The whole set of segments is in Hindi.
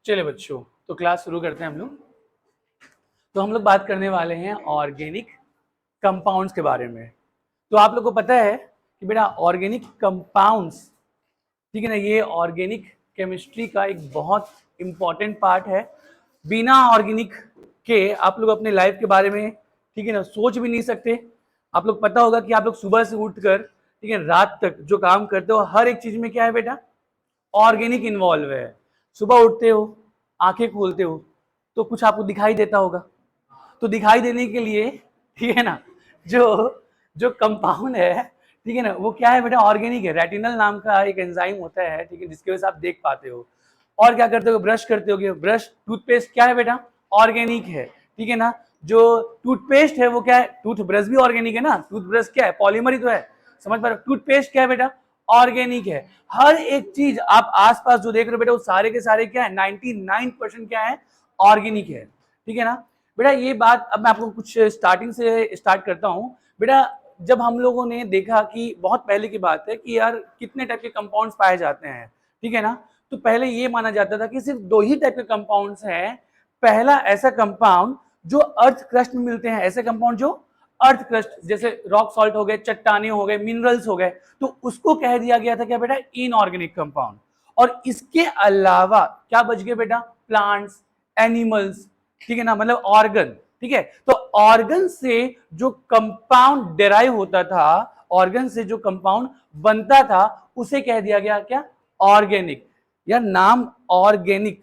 चलिए बच्चों, तो क्लास शुरू करते हैं हम लोग। तो हम लोग बात करने वाले हैं ऑर्गेनिक कंपाउंड्स के बारे में। तो आप लोग को पता है कि बेटा ऑर्गेनिक कंपाउंड्स, ठीक है ना, ये ऑर्गेनिक केमिस्ट्री का एक बहुत इंपॉर्टेंट पार्ट है। बिना ऑर्गेनिक के आप लोग अपने लाइफ के बारे में, ठीक है ना, सोच भी नहीं सकते। आप लोग पता होगा कि आप लोग सुबह से उठकर, ठीक है, रात तक जो काम करते हो हर एक चीज में क्या है बेटा, ऑर्गेनिक इन्वॉल्व है। सुबह उठते हो, आंखें खोलते हो तो कुछ आपको दिखाई देता होगा। तो दिखाई देने के लिए, ठीक है ना, जो जो कंपाउंड है, ठीक है ना, वो क्या है बेटा, ऑर्गेनिक है। रेटिनल नाम का एक एंजाइम होता है, ठीक है, जिसकी वजह से आप देख पाते हो। और क्या करते हो, ब्रश करते हो, ब्रश टूथपेस्ट क्या है बेटा, ऑर्गेनिक है, ठीक है ना। जो टूथपेस्ट है वो क्या है, टूथब्रश भी ऑर्गेनिक है ना, टूथब्रश क्या है, पॉलीमर ही तो है, समझ पा रहे हो। टूथपेस्ट क्या है बेटा, ऑर्गेनिक है। हर एक चीज आप आसपास जो देख रहे हो बेटा, वो सारे के सारे क्या है, 99% क्या है, ऑर्गेनिक है, ठीक है ना। बेटा ये बात अब मैं आपको कुछ स्टार्टिंग से स्टार्ट करता हूं। बेटा जब हम लोगों ने देखा कि बहुत पहले की बात है कि यार कितने टाइप के कंपाउंड्स पाए जाते हैं, ठीक है ना, तो पहले ये माना जाता था कि सिर्फ दो ही टाइप के कंपाउंड्स हैं। पहला ऐसा कंपाउंड जो अर्थ क्रस्ट में मिलते हैं, ऐसे कंपाउंड जो अर्थ क्रस्ट, जैसे रॉक सॉल्ट हो गए, चट्टाने हो गए, मिनरल्स हो गए, तो उसको कह दिया गया था क्या बेटा, इनऑर्गेनिक कंपाउंड। और इसके अलावा क्या बच गए बेटा, प्लांट्स, एनिमल्स, ठीक है ना, मतलब ऑर्गन, ठीक है। तो ऑर्गन से जो कंपाउंड डिराइव होता था, ऑर्गन से जो कंपाउंड बनता था, उसे कह दिया गया क्या, ऑर्गेनिक। यार नाम ऑर्गेनिक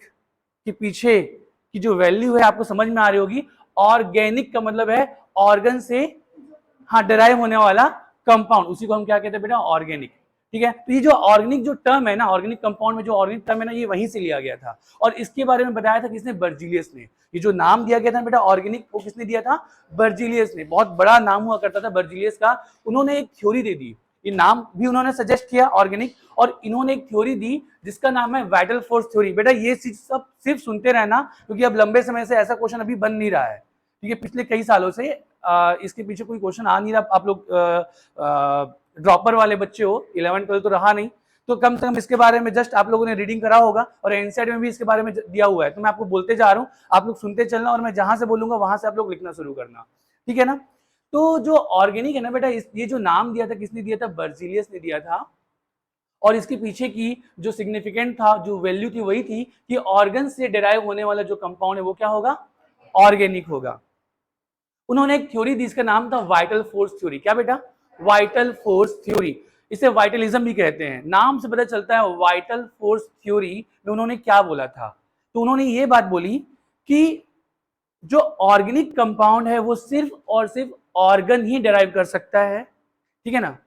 के पीछे की जो वैल्यू है आपको समझ में आ रही होगी। ऑर्गेनिक का मतलब है ऑर्गन से, हाँ, डिराइव होने वाला कंपाउंड, उसी को हम क्या कहते हैं बेटा, ऑर्गेनिक, ठीक है। तो ये जो ऑर्गेनिक जो टर्म है ना, ऑर्गेनिक कंपाउंड में जो ऑर्गेनिक टर्म है ना, ये वहीं से लिया गया था। और इसके बारे में बताया था किसने, बर्जीलियस ने। ये जो नाम दिया गया था बेटा ऑर्गेनिक, वो किसने दिया था, बर्जीलियस ने। बहुत बड़ा नाम हुआ करता था बर्जीलियस का। उन्होंने एक थ्योरी दे दी, ये नाम भी उन्होंने सजेस्ट किया ऑर्गेनिक, और इन्होंने एक थ्योरी दी जिसका नाम है वाइटल फोर्स थ्योरी। बेटा ये चीज सब सिर्फ सुनते रहना, क्योंकि अब लंबे समय से ऐसा क्वेश्चन अभी बन नहीं रहा है, ठीक है। पिछले कई सालों से इसके पीछे कोई क्वेश्चन आ नहीं रहा। आप लोग ड्रॉपर वाले बच्चे हो, 11 12 तो रहा नहीं, तो कम से कम इसके बारे में जस्ट आप लोगों ने रीडिंग करा होगा, और एनसीईआरटी में भी इसके बारे में दिया हुआ है। तो मैं आपको बोलते जा रहा हूँ, आप लोग सुनते चलना, और मैं जहां से बोलूंगा वहां से आप लोग लिखना शुरू करना, ठीक है ना। तो जो ऑर्गेनिक है ना बेटा, ये जो नाम दिया था किसने दिया था, बर्जीलियस ने दिया था। और इसके पीछे की जो सिग्निफिकेंट था, जो वैल्यू थी, वही थी कि ऑर्गन से डिराइव होने वाला जो कंपाउंड है वो क्या होगा, ऑर्गेनिक होगा। उन्होंने एक थ्योरी दी, इसका नाम था वाइटल फोर्स थ्योरी। क्या बेटा, वाइटल फोर्स थ्योरी। इसे वाइटलिज्म भी कहते हैं। नाम से पता चलता है वाइटल फोर्स थ्योरी में उन्होंने क्या बोला था। तो उन्होंने ये बात बोली कि जो ऑर्गेनिक कंपाउंड है वो सिर्फ और सिर्फ ऑर्गन ही डिराइव कर सकता है, ठीक है ना।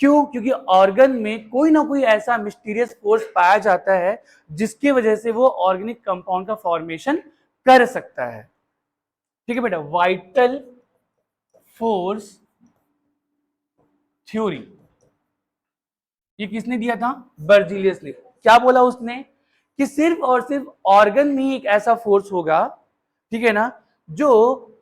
क्यों, क्योंकि ऑर्गन में कोई ना कोई ऐसा मिस्टीरियस फोर्स पाया जाता है जिसकी वजह से वो ऑर्गेनिक कंपाउंड का फॉर्मेशन कर सकता है, ठीक है बेटा। वाइटल फोर्स थ्योरी ये किसने दिया था, बर्जीलियस ने। क्या बोला उसने कि सिर्फ और सिर्फ ऑर्गन में ही एक ऐसा फोर्स होगा, ठीक है ना, जो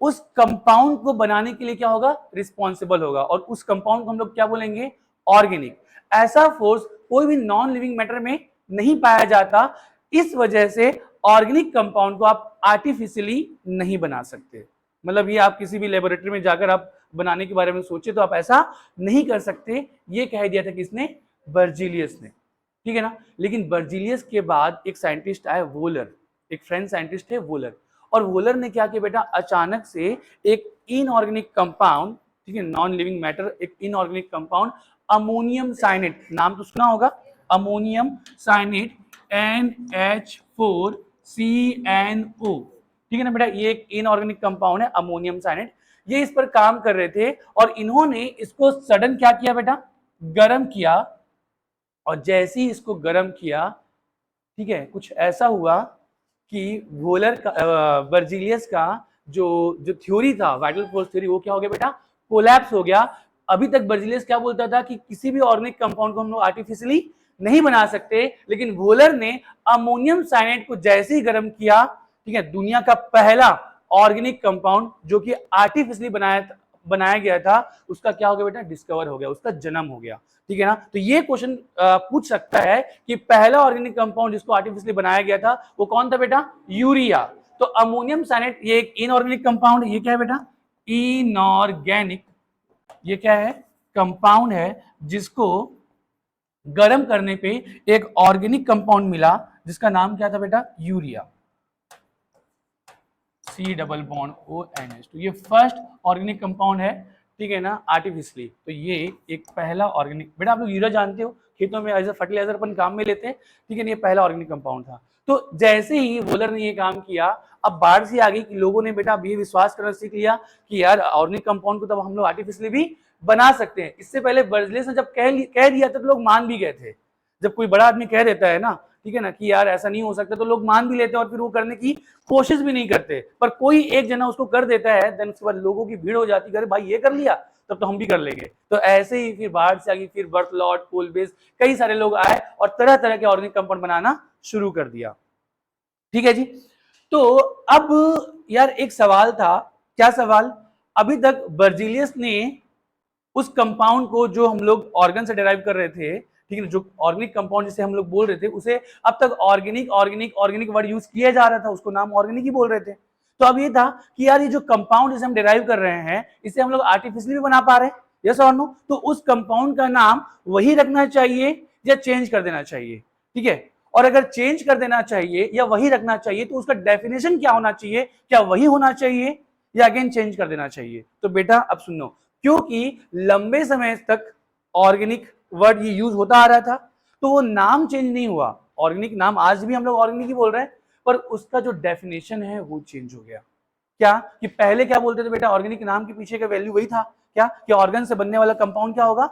उस कंपाउंड को बनाने के लिए क्या होगा, रिस्पॉन्सिबल होगा। और उस कंपाउंड को हम लोग क्या बोलेंगे, ऑर्गेनिक। ऐसा फोर्स कोई भी नॉन लिविंग मैटर में नहीं पाया जाता। इस वजह से ऑर्गेनिक कंपाउंड को आप आर्टिफिशियली नहीं बना सकते। मतलब ये आप किसी भी लेबोरेटरी में जाकर आप बनाने के बारे में सोचे तो आप ऐसा नहीं कर सकते। ये कह दिया था किसने, बर्जीलियस ने, ठीक है ना। लेकिन बर्जीलियस के बाद एक साइंटिस्ट आया, वोलर, एक फ्रेंच साइंटिस्ट है वोलर। और वोलर ने क्या किया बेटा, अचानक से एक इनऑर्गेनिक कंपाउंड, ठीक है, नॉन लिविंग मैटर, एक इनऑर्गेनिक कंपाउंड अमोनियम साइनेट, नाम तो सुना होगा, अमोनियम साइनेट NH4CNO, ठीक है ना बेटा। ये एक इनऑर्गेनिक कंपाउंड है अमोनियम साइनेट। ये इस पर काम कर रहे थे और इन्होंने इसको सडन क्या किया बेटा, गर्म किया। और जैसे ही इसको गर्म किया, ठीक है, कुछ ऐसा हुआ कि वोलर का, बर्जीलियस का जो जो थ्योरी था, वाइटल फोर्स थ्योरी, वो क्या हो गया बेटा, कोलैप्स हो गया। अभी तक बर्जीलियस क्या बोलता था कि किसी भी ऑर्गेनिक कंपाउंड को हम लोग आर्टिफिशियली नहीं बना सकते, लेकिन वोलर ने अमोनियम साइनेट को जैसे ही गर्म किया, ठीक है, दुनिया का पहला ऑर्गेनिक कंपाउंड जो कि आर्टिफिशियली बनाया बनाया गया था उसका क्या हो गया बेटा, डिस्कवर हो गया, उसका जन्म हो गया। ठीक है ना, तो ये क्वेश्चन पूछ सकता है कि पहला ऑर्गेनिक कंपाउंड जिसको आर्टिफिशियली बनाया गया था वो कौन था बेटा, यूरिया। तो अमोनियम साइनेट ये एक इनऑर्गेनिक कंपाउंड, ये क्या है बेटा, इनऑर्गेनिक, ये क्या है, कंपाउंड है जिसको गर्म करने पे एक ऑर्गेनिक कंपाउंड मिला जिसका नाम क्या था बेटा, urea, C double bond ONH। तो ये फर्स्ट ऑर्गेनिक कंपाउंड है, ठीक है ना, आर्टिफिशियली। तो ये एक पहला ऑर्गेनिक, बेटा आप लोग यूरिया जानते हो, खेतों में एज ए फर्टिलाइजर अपन काम में लेते हैं, ठीक है ना, ये पहला ऑर्गेनिक कंपाउंड था। तो जैसे ही वोलर ने ये काम किया, अब बाढ़ से आ गई कि लोगों ने बेटा अब ये विश्वास करना सीख लिया कि यार ऑर्गेनिक कंपाउंड को तब हम लोग आर्टिफिशियली भी बना सकते हैं। इससे पहले बर्जलेस ने जब कह दिया तब लोग मान भी गए थे। जब कोई बड़ा आदमी कह देता है ना, ठीक है ना, कि यार ऐसा नहीं हो सकता, तो लोग मान भी लेते हैं और फिर वो करने की कोशिश भी नहीं करते। पर कोई एक जना उसको कर देता है, देन उसके बाद लोगों की भीड़ हो जाती है, भाई ये कर लिया तब तो हम भी कर लेंगे। तो ऐसे ही फिर बाहर से आगे फिर बर्थलॉट, कोलबेस, कई सारे लोग आए और तरह तरह के ऑर्गेनिक कंपाउंड बनाना शुरू कर दिया। ठीक है जी। तो अब यार एक सवाल था, क्या सवाल, अभी तक बर्जीलियस ने उस कंपाउंड को जो हम लोग ऑर्गन से डिराइव कर रहे थे, ठीक है, जो ऑर्गेनिक कंपाउंड जिसे हम लोग बोल रहे थे, उसे अब तक organic organic organic word use किया जा रहा था, उसको नाम ऑर्गेनिक ही बोल रहे थे। तो अब ये था कि यार ये जो कंपाउंड जिसे हम डिराइव कर रहे हैं इसे हम लोग आर्टिफिशियली भी बना पा रहे हैं, यस और नो, तो उस कंपाउंड का नाम वही रखना चाहिए या चेंज कर देना चाहिए, ठीक है। और अगर चेंज कर देना चाहिए या वही रखना चाहिए तो उसका डेफिनेशन क्या होना चाहिए, क्या वही होना चाहिए या अगेन चेंज कर देना चाहिए। तो बेटा अब सुनो, क्योंकि लंबे समय तक ऑर्गेनिक वर्ड ये यूज होता आ रहा था तो वो नाम चेंज नहीं हुआ, ऑर्गेनिक नाम आज भी हम लोग ऑर्गेनिक ही बोल रहे हैं, पर उसका जो डेफिनेशन है वो चेंज हो गया। क्या कि पहले क्या बोलते थे बेटा, ऑर्गेनिक नाम के पीछे का वैल्यू वही था, क्या कि ऑर्गन से बनने वाला कंपाउंड क्या होगा,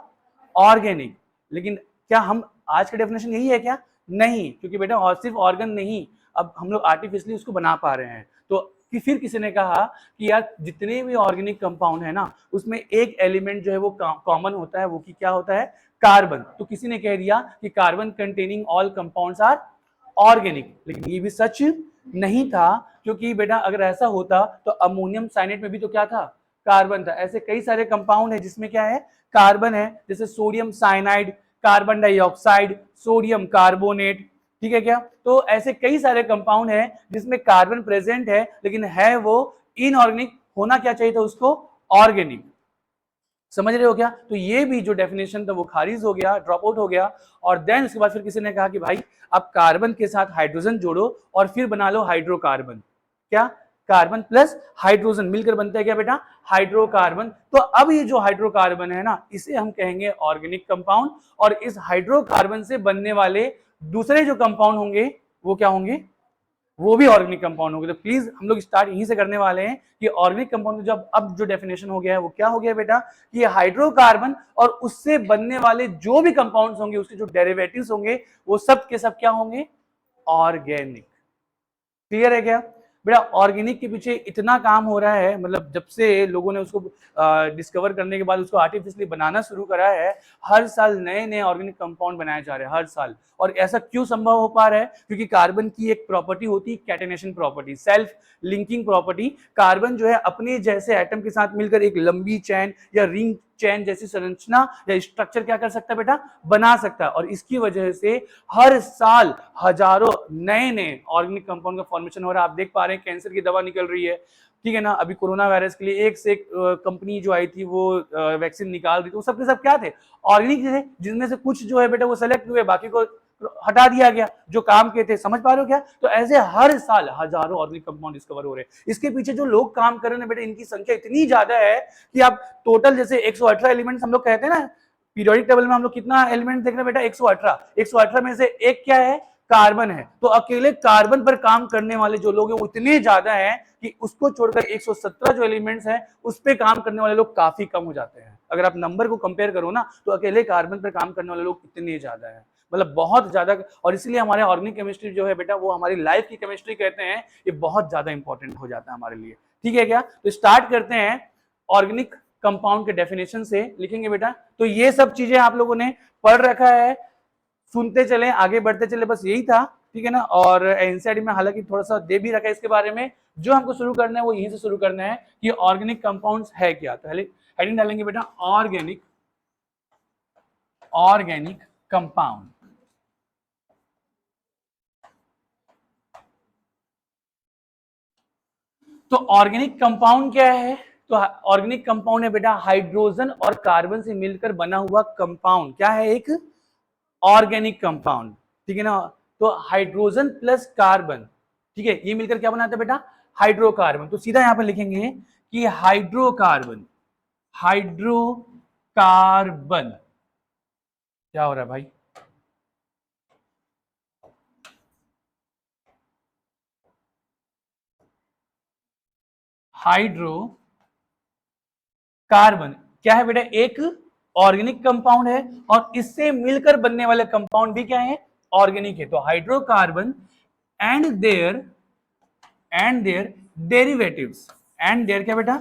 ऑर्गेनिक। लेकिन क्या हम आज का डेफिनेशन यही है क्या, नहीं, क्योंकि बेटा और सिर्फ ऑर्गन नहीं, अब हम लोग आर्टिफिशियली उसको बना पा रहे हैं। तो कि फिर किसी ने कहा कि यार जितने भी ऑर्गेनिक कंपाउंड है ना उसमें एक एलिमेंट जो है वो कॉमन होता है, वो कि क्या होता है, कार्बन। तो किसी ने कह दिया कि carbon containing all compounds are organic, लेकिन ये भी सच नहीं था, क्योंकि बेटा अगर ऐसा होता तो अमोनियम साइनेट में भी तो क्या था, कार्बन था। ऐसे कई सारे कंपाउंड है जिसमें क्या है, कार्बन है, जैसे sodium cyanide, carbon dioxide, sodium carbonate, ठीक है क्या। तो ऐसे कई सारे कंपाउंड है जिसमें कार्बन प्रेजेंट है लेकिन है वो इनऑर्गेनिक, होना क्या चाहिए था उसको, ऑर्गेनिक। समझ रहे हो क्या। तो ये भी जो डेफिनेशन था वो खारिज हो गया, ड्रॉप आउट हो गया। और देन उसके बाद फिर किसी ने कहा कि भाई अब कार्बन के साथ हाइड्रोजन जोड़ो और फिर बना लो हाइड्रोकार्बन। क्या, कार्बन प्लस हाइड्रोजन मिलकर बनता है क्या बेटा, हाइड्रोकार्बन। तो अब ये जो हाइड्रोकार्बन है ना इसे हम कहेंगे ऑर्गेनिक कंपाउंड, और इस हाइड्रोकार्बन से बनने वाले दूसरे जो कंपाउंड होंगे वो क्या होंगे, वो भी ऑर्गेनिक कंपाउंड होंगे। तो प्लीज हम लोग स्टार्ट यहीं से करने वाले हैं कि ऑर्गेनिक कंपाउंड जब अब जो डेफिनेशन हो गया है वो क्या हो गया बेटा, कि हाइड्रोकार्बन और उससे बनने वाले जो भी कंपाउंड्स होंगे उसके जो डेरिवेटिव्स होंगे वो सब के सब क्या होंगे, ऑर्गेनिक। क्लियर है क्या बेटा। ऑर्गेनिक के पीछे इतना काम हो रहा है, मतलब जब से लोगों ने उसको डिस्कवर करने के बाद उसको आर्टिफिशियली बनाना शुरू करा है, हर साल नए नए ऑर्गेनिक कंपाउंड बनाए जा रहे हैं हर साल। और ऐसा क्यों संभव हो पा रहा है, क्योंकि कार्बन की एक प्रॉपर्टी होती है catenation property, self linking property. Carbon जो है अपने जैसे एटम के साथ मिलकर एक लंबी चैन या रिंग चैन जैसी संरचना या स्ट्रक्चर क्या कर सकता है बेटा, बना सकता है। और इसकी वजह से हर साल हजारों नए नए ऑर्गेनिक कंपाउंड का फॉर्मेशन हो रहा है। आप देख पा रहे हैं कैंसर की दवा निकल रही है, ठीक है ना, अभी कोरोना वायरस के लिए एक से एक कंपनी जो आई थी वो वैक्सीन निकाल रही थी, वो सब के सब क्या थे, ऑर्गेनिक थे, जिनमें से कुछ जो है बेटा वो सेलेक्ट हुए, बाकी को हटा दिया गया जो काम के थे। समझ पा रहे हो क्या। तो ऐसे हर साल हजारों ऑर्गेनिक कंपाउंड डिस्कवर हो रहे हैं। इसके पीछे जो लोग काम कर रहे हैं बेटा इनकी संख्या इतनी ज्यादा है कि आप टोटल जैसे 118 एलिमेंट्स हम लोग कहते हैं ना, पीरियोडिक टेबल में हम लोग कितना एलिमेंट देख रहे हैं बेटा, 118 में से एक क्या है, कार्बन है। तो अकेले कार्बन पर काम करने वाले जो लोग हैं वो इतने ज्यादा हैं कि उसको छोड़कर 117 जो एलिमेंट्स हैं उस पे काम करने वाले लोग काफी कम हो जाते हैं। अगर आप नंबर को कंपेयर करो ना तो अकेले कार्बन पर काम करने वाले लोग इतने ज्यादा हैं, मतलब बहुत ज्यादा। और इसलिए हमारे ऑर्गेनिक केमिस्ट्री जो है बेटा वो हमारी लाइफ की केमिस्ट्री कहते हैं, ये बहुत ज्यादा इंपॉर्टेंट हो जाता है हमारे लिए। ठीक है क्या। तो स्टार्ट करते हैं ऑर्गेनिक कंपाउंड के डेफिनेशन से, लिखेंगे बेटा। तो ये सब चीजें आप लोगों ने पढ़ रखा है, सुनते चले आगे बढ़ते चले, बस यही था, ठीक है ना। और एनसीईआरटी में हालांकि थोड़ा सा दे भी रखा है इसके बारे में, जो हमको शुरू करना है वो यहीं से शुरू करना है कि ऑर्गेनिक कंपाउंड्स है क्या। तो हेडिंग डालेंगे बेटा ऑर्गेनिक, ऑर्गेनिक कंपाउंड। तो ऑर्गेनिक कंपाउंड क्या है? तो ऑर्गेनिक कंपाउंड है बेटा हाइड्रोजन और कार्बन से मिलकर बना हुआ कंपाउंड। क्या है? एक ऑर्गेनिक कंपाउंड, ठीक है ना। तो हाइड्रोजन प्लस कार्बन, ठीक है, ये मिलकर क्या बनाता है बेटा? हाइड्रोकार्बन। तो सीधा यहां पर लिखेंगे कि हाइड्रोकार्बन, हाइड्रोकार्बन। क्या हो रहा है भाई? हाइड्रो कार्बन क्या है बेटा? एक ऑर्गेनिक कंपाउंड है और इससे मिलकर बनने वाले कंपाउंड भी क्या है? ऑर्गेनिक है। तो hydrocarbon and their derivatives, and their क्या बेटा?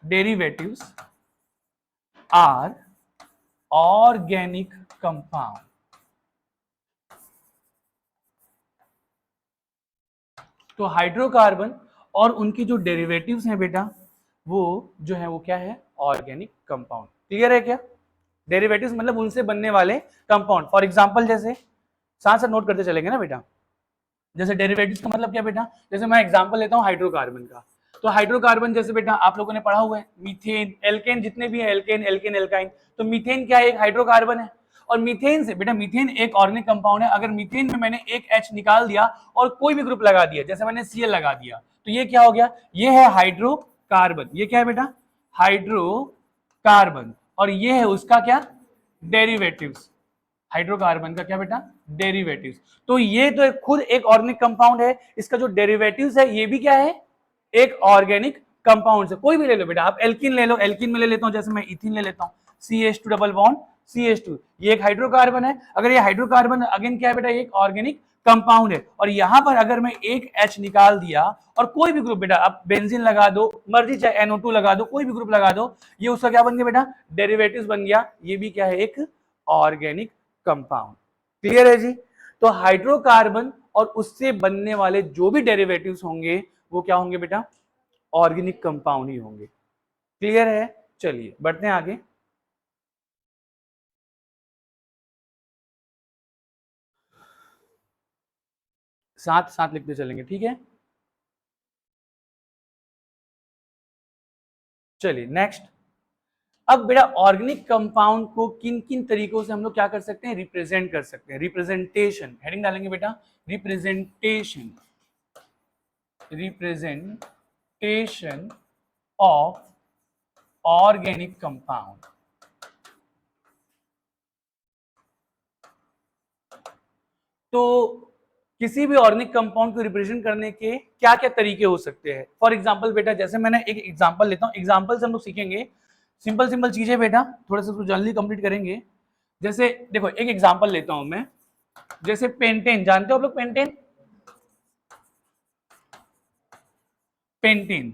Derivatives are organic compound. तो हाइड्रोकार्बन और उनकी जो डेरिवेटिव्स हैं बेटा, वो जो है वो क्या है? Organic compound. क्लियर है क्या? डेरिवेटिव्स मतलब उनसे बनने वाले कंपाउंड। फॉर एग्जांपल जैसे साथ साथ नोट करते चलेंगे ना बेटा। जैसे डेरिवेटिव्स का मतलब क्या बेटा? जैसे मैं एग्जांपल लेता हूं हाइड्रोकार्बन का। तो हाइड्रोकार्बन जैसे बेटा आप लोगों ने पढ़ा हुआ है मीथेन, एल्केन, जितने भी है एल्केन, एल्केन, एल्काइन। तो मीथेन क्या है? एक हाइड्रोकार्बन है। और मीथेन से बेटा, मीथेन एक ऑर्गेनिक कंपाउंड है। अगर मीथेन में मैंने एक H निकाल दिया और कोई भी ग्रुप लगा दिया, जैसे मैंने Cl लगा दिया, तो ये क्या हो गया? ये है हाइड्रोकार्बन। ये क्या है बेटा? हाइड्रोकार्बन। और ये है उसका क्या? डेरिवेटिव्स। हाइड्रोकार्बन का क्या बेटा? डेरिवेटिव्स। तो ये तो खुद एक ऑर्गेनिक कंपाउंड है, इसका जो डेरिवेटिव्स है ये भी क्या है? एक ऑर्गेनिक कंपाउंड है। कोई भी ले लो बेटा, आप एल्किन ले लो, एल्किन में ले लेता हूं, जैसे मैं इथिन ले लेता हूं, CH2 डबल बॉन्ड CH2, ये एक हाइड्रोकार्बन है। अगर ये हाइड्रोकार्बन अगेन क्या है बेटा? एक ऑर्गेनिक कंपाउंड है। और यहां पर अगर मैं एक H निकाल दिया और कोई भी ग्रुप बेटा, आप बेंजीन लगा दो, मर्जी चाहे NO2 लगा दो, कोई भी ग्रुप लगा दो, ये उसका क्या बन गया बेटा? डेरिवेटिव्स बन गया। ये भी क्या है? एक ऑर्गेनिक कंपाउंड। क्लियर है जी? तो हाइड्रोकार्बन और उससे बनने वाले जो भी डेरिवेटिव्स होंगे वो क्या होंगे बेटा? ऑर्गेनिक कंपाउंड ही होंगे। क्लियर है? चलिए बढ़ते हैं आगे। साथ साथ लिखते चलेंगे, ठीक है। चलिए नेक्स्ट। अब बेटा ऑर्गेनिक कंपाउंड को किन किन तरीकों से हम लोग क्या कर सकते हैं? रिप्रेजेंट कर सकते हैं। रिप्रेजेंटेशन, हेडिंग डालेंगे बेटा representation, representation of organic compound. तो किसी भी ऑर्गेनिक कंपाउंड को रिप्रेजेंट करने के क्या क्या तरीके हो सकते हैं? फॉर एग्जांपल बेटा, जैसे मैंने एक एग्जांपल लेता हूं, एग्जांपल से हम लोग सीखेंगे सिंपल सिंपल चीजें बेटा, थोड़ा सा जल्दी कंप्लीट करेंगे। जैसे देखो एक एग्जांपल लेता हूं मैं, जैसे पेंटेन, जानते हो आप लोग पेंटेन? पेंटेन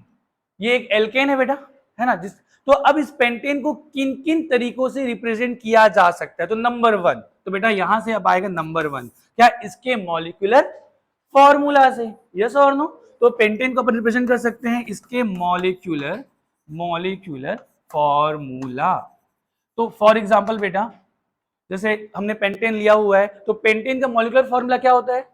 ये एक एल्केन है बेटा, है ना। जिस तो अब इस पेंटेन को किन किन तरीकों से रिप्रेजेंट किया जा सकता है? तो नंबर 1, तो बेटा यहां से अब आएगा नंबर 1, क्या? इसके मॉलिक्यूलर फॉर्मूला से। यस और नो? तो पेंटेन को अपन रिप्रेजेंट कर सकते हैं इसके मॉलिक्यूलर मॉलिक्यूलर फॉर्मूला। तो फॉर एग्जांपल बेटा, जैसे हमने पेंटेन लिया हुआ है, तो पेंटेन का मॉलिक्यूलर फॉर्मूला क्या होता है?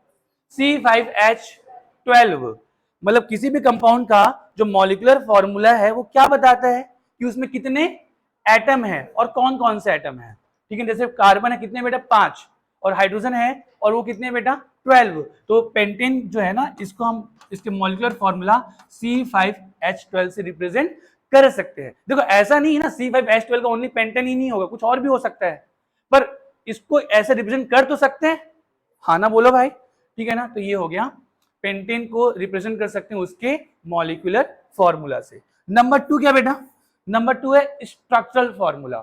C5H12। मतलब किसी भी कंपाउंड का जो मॉलिक्यूलर फॉर्मूला है वो क्या बताता है कि उसमें कितने एटम है और कौन कौन से एटम है। ठीक है, जैसे कार्बन है कितने बेटा? 5, और हाइड्रोजन है और वो कितने बेटा? 12। तो पेंटेन जो है ना, इसको हम इसके मॉलिक्यूलर फॉर्मूला C5H12 से रिप्रेजेंट कर सकते हैं। देखो ऐसा नहीं है ना C5H12 का ओनली पेंटेन ही नहीं होगा, कुछ और भी हो सकता है, पर इसको ऐसे रिप्रेजेंट कर तो सकते हैं। हाँ ना बोलो भाई, ठीक है ना। तो ये हो गया, पेंटेन को रिप्रेजेंट कर सकते हैं उसके मॉलिक्यूलर फॉर्मूला से। नंबर 2 क्या बेटा? नंबर 2 है स्ट्रक्चरल फॉर्मूला।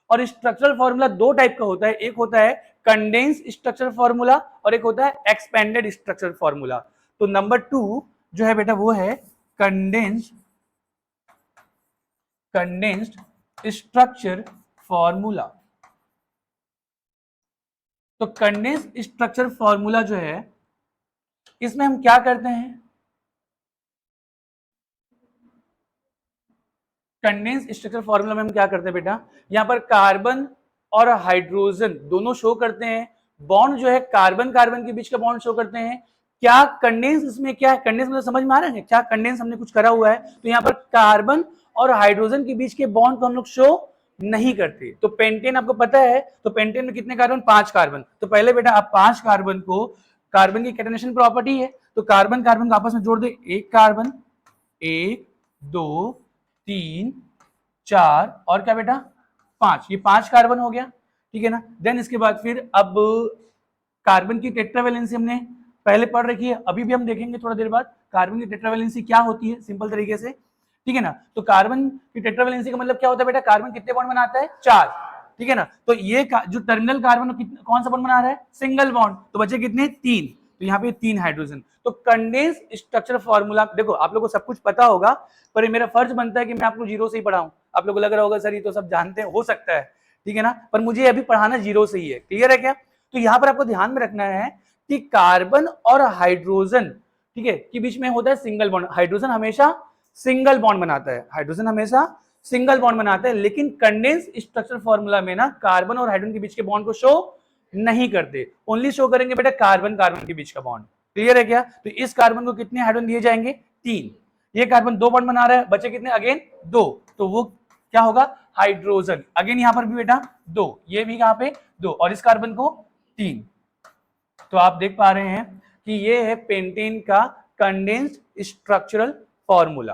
और स्ट्रक्चरल फॉर्मूला दो टाइप का होता है, एक होता है कंडेंस स्ट्रक्चरल फॉर्मूला और एक होता है एक्सपेंडेड स्ट्रक्चरल फॉर्मूला। तो नंबर 2 जो है बेटा वो है कंडेंस्ड स्ट्रक्चर फॉर्मूला। तो कंडेंस स्ट्रक्चर फॉर्मूला जो है, इसमें हम क्या करते हैं? कंडेंस स्ट्रक्चर फॉर्मूला में हम क्या करते हैं बेटा, यहाँ पर कार्बन और हाइड्रोजन दोनों शो करते हैं, बॉन्ड जो है कार्बन कार्बन के बीच का बॉन्ड शो करते हैं। क्या कंडेंस इसमें क्या है, कंडेंस मतलब समझ में आ रहा है क्या, कंडेंस हमने कुछ करा हुआ है, तो यहाँ पर कार्बन और हाइड्रोजन के बीच के बॉन्ड को हम लोग शो नहीं करते। तो पेंटेन आपको पता है, तो पेंटेन में कितने कार्बन, 5 कार्बन। तो पहले बेटा आप 5 कार्बन को, कार्बन की कैटेनेशन प्रॉपर्टी है, तो कार्बन कार्बन को आपस में जोड़ दे, एक कार्बन, 1 2 3 4 और क्या बेटा 5, ये 5 कार्बन हो गया, ठीक है ना। देन इसके बाद फिर अब कार्बन की टेट्रावैलेंसी हमने पहले पढ़ रखी है, अभी भी हम देखेंगे थोड़ा देर बाद कार्बन की टेट्रावैलेंसी क्या होती है सिंपल तरीके से, ठीक है ना। तो कार्बन की टेट्रावैलेंसी का मतलब क्या होता है बेटा, कार्बन कितने बॉन्ड बनाता है, 4, ठीक है ना। तो ये जो टर्मिनल कार्बन कौन सा बॉन्ड बना रहा है, सिंगल बॉन्ड, तो बचे कितने, 3, तो यहाँ पे 3 हाइड्रोजन। तो कंडेंस स्ट्रक्चर फॉर्मूला देखो, आप लोगों को सब कुछ पता होगा, पर मेरा फर्ज बनता है कि मैं आपको जीरो से ही पढ़ाऊं। आप लोगों को लग रहा होगा सर ये तो सब जानते हैं, हो सकता है, ठीक है ना, पर मुझे अभी पढ़ाना जीरो से ही है, क्लियर है क्या। तो यहाँ पर आपको ध्यान में रखना है कि कार्बन और हाइड्रोजन, ठीक है, के बीच में होता है सिंगल बॉन्ड, हाइड्रोजन हमेशा सिंगल बॉन्ड बनाता है, हाइड्रोजन हमेशा सिंगल बॉन्ड बनाता है, लेकिन कंडेंस स्ट्रक्चर फॉर्मूला में ना कार्बन और हाइड्रोजन के बीच के बॉन्ड को शो नहीं करते, ओनली शो करेंगे बेटा कार्बन कार्बन के बीच का बॉन्ड, क्लियर है क्या। तो इस कार्बन को कितने हाइड्रोजन दिए जाएंगे, 3, ये कार्बन 2 बॉन्ड बना रहा है, बचे कितने, अगेन 2, तो वो क्या होगा, हाइड्रोजन, अगेन यहां पर भी बेटा 2, ये भी कहां पे 2, और इस कार्बन को 3। तो आप देख पा रहे हैं कि ये है पेंटेन का कंडेंस्ड स्ट्रक्चरल फॉर्मूला,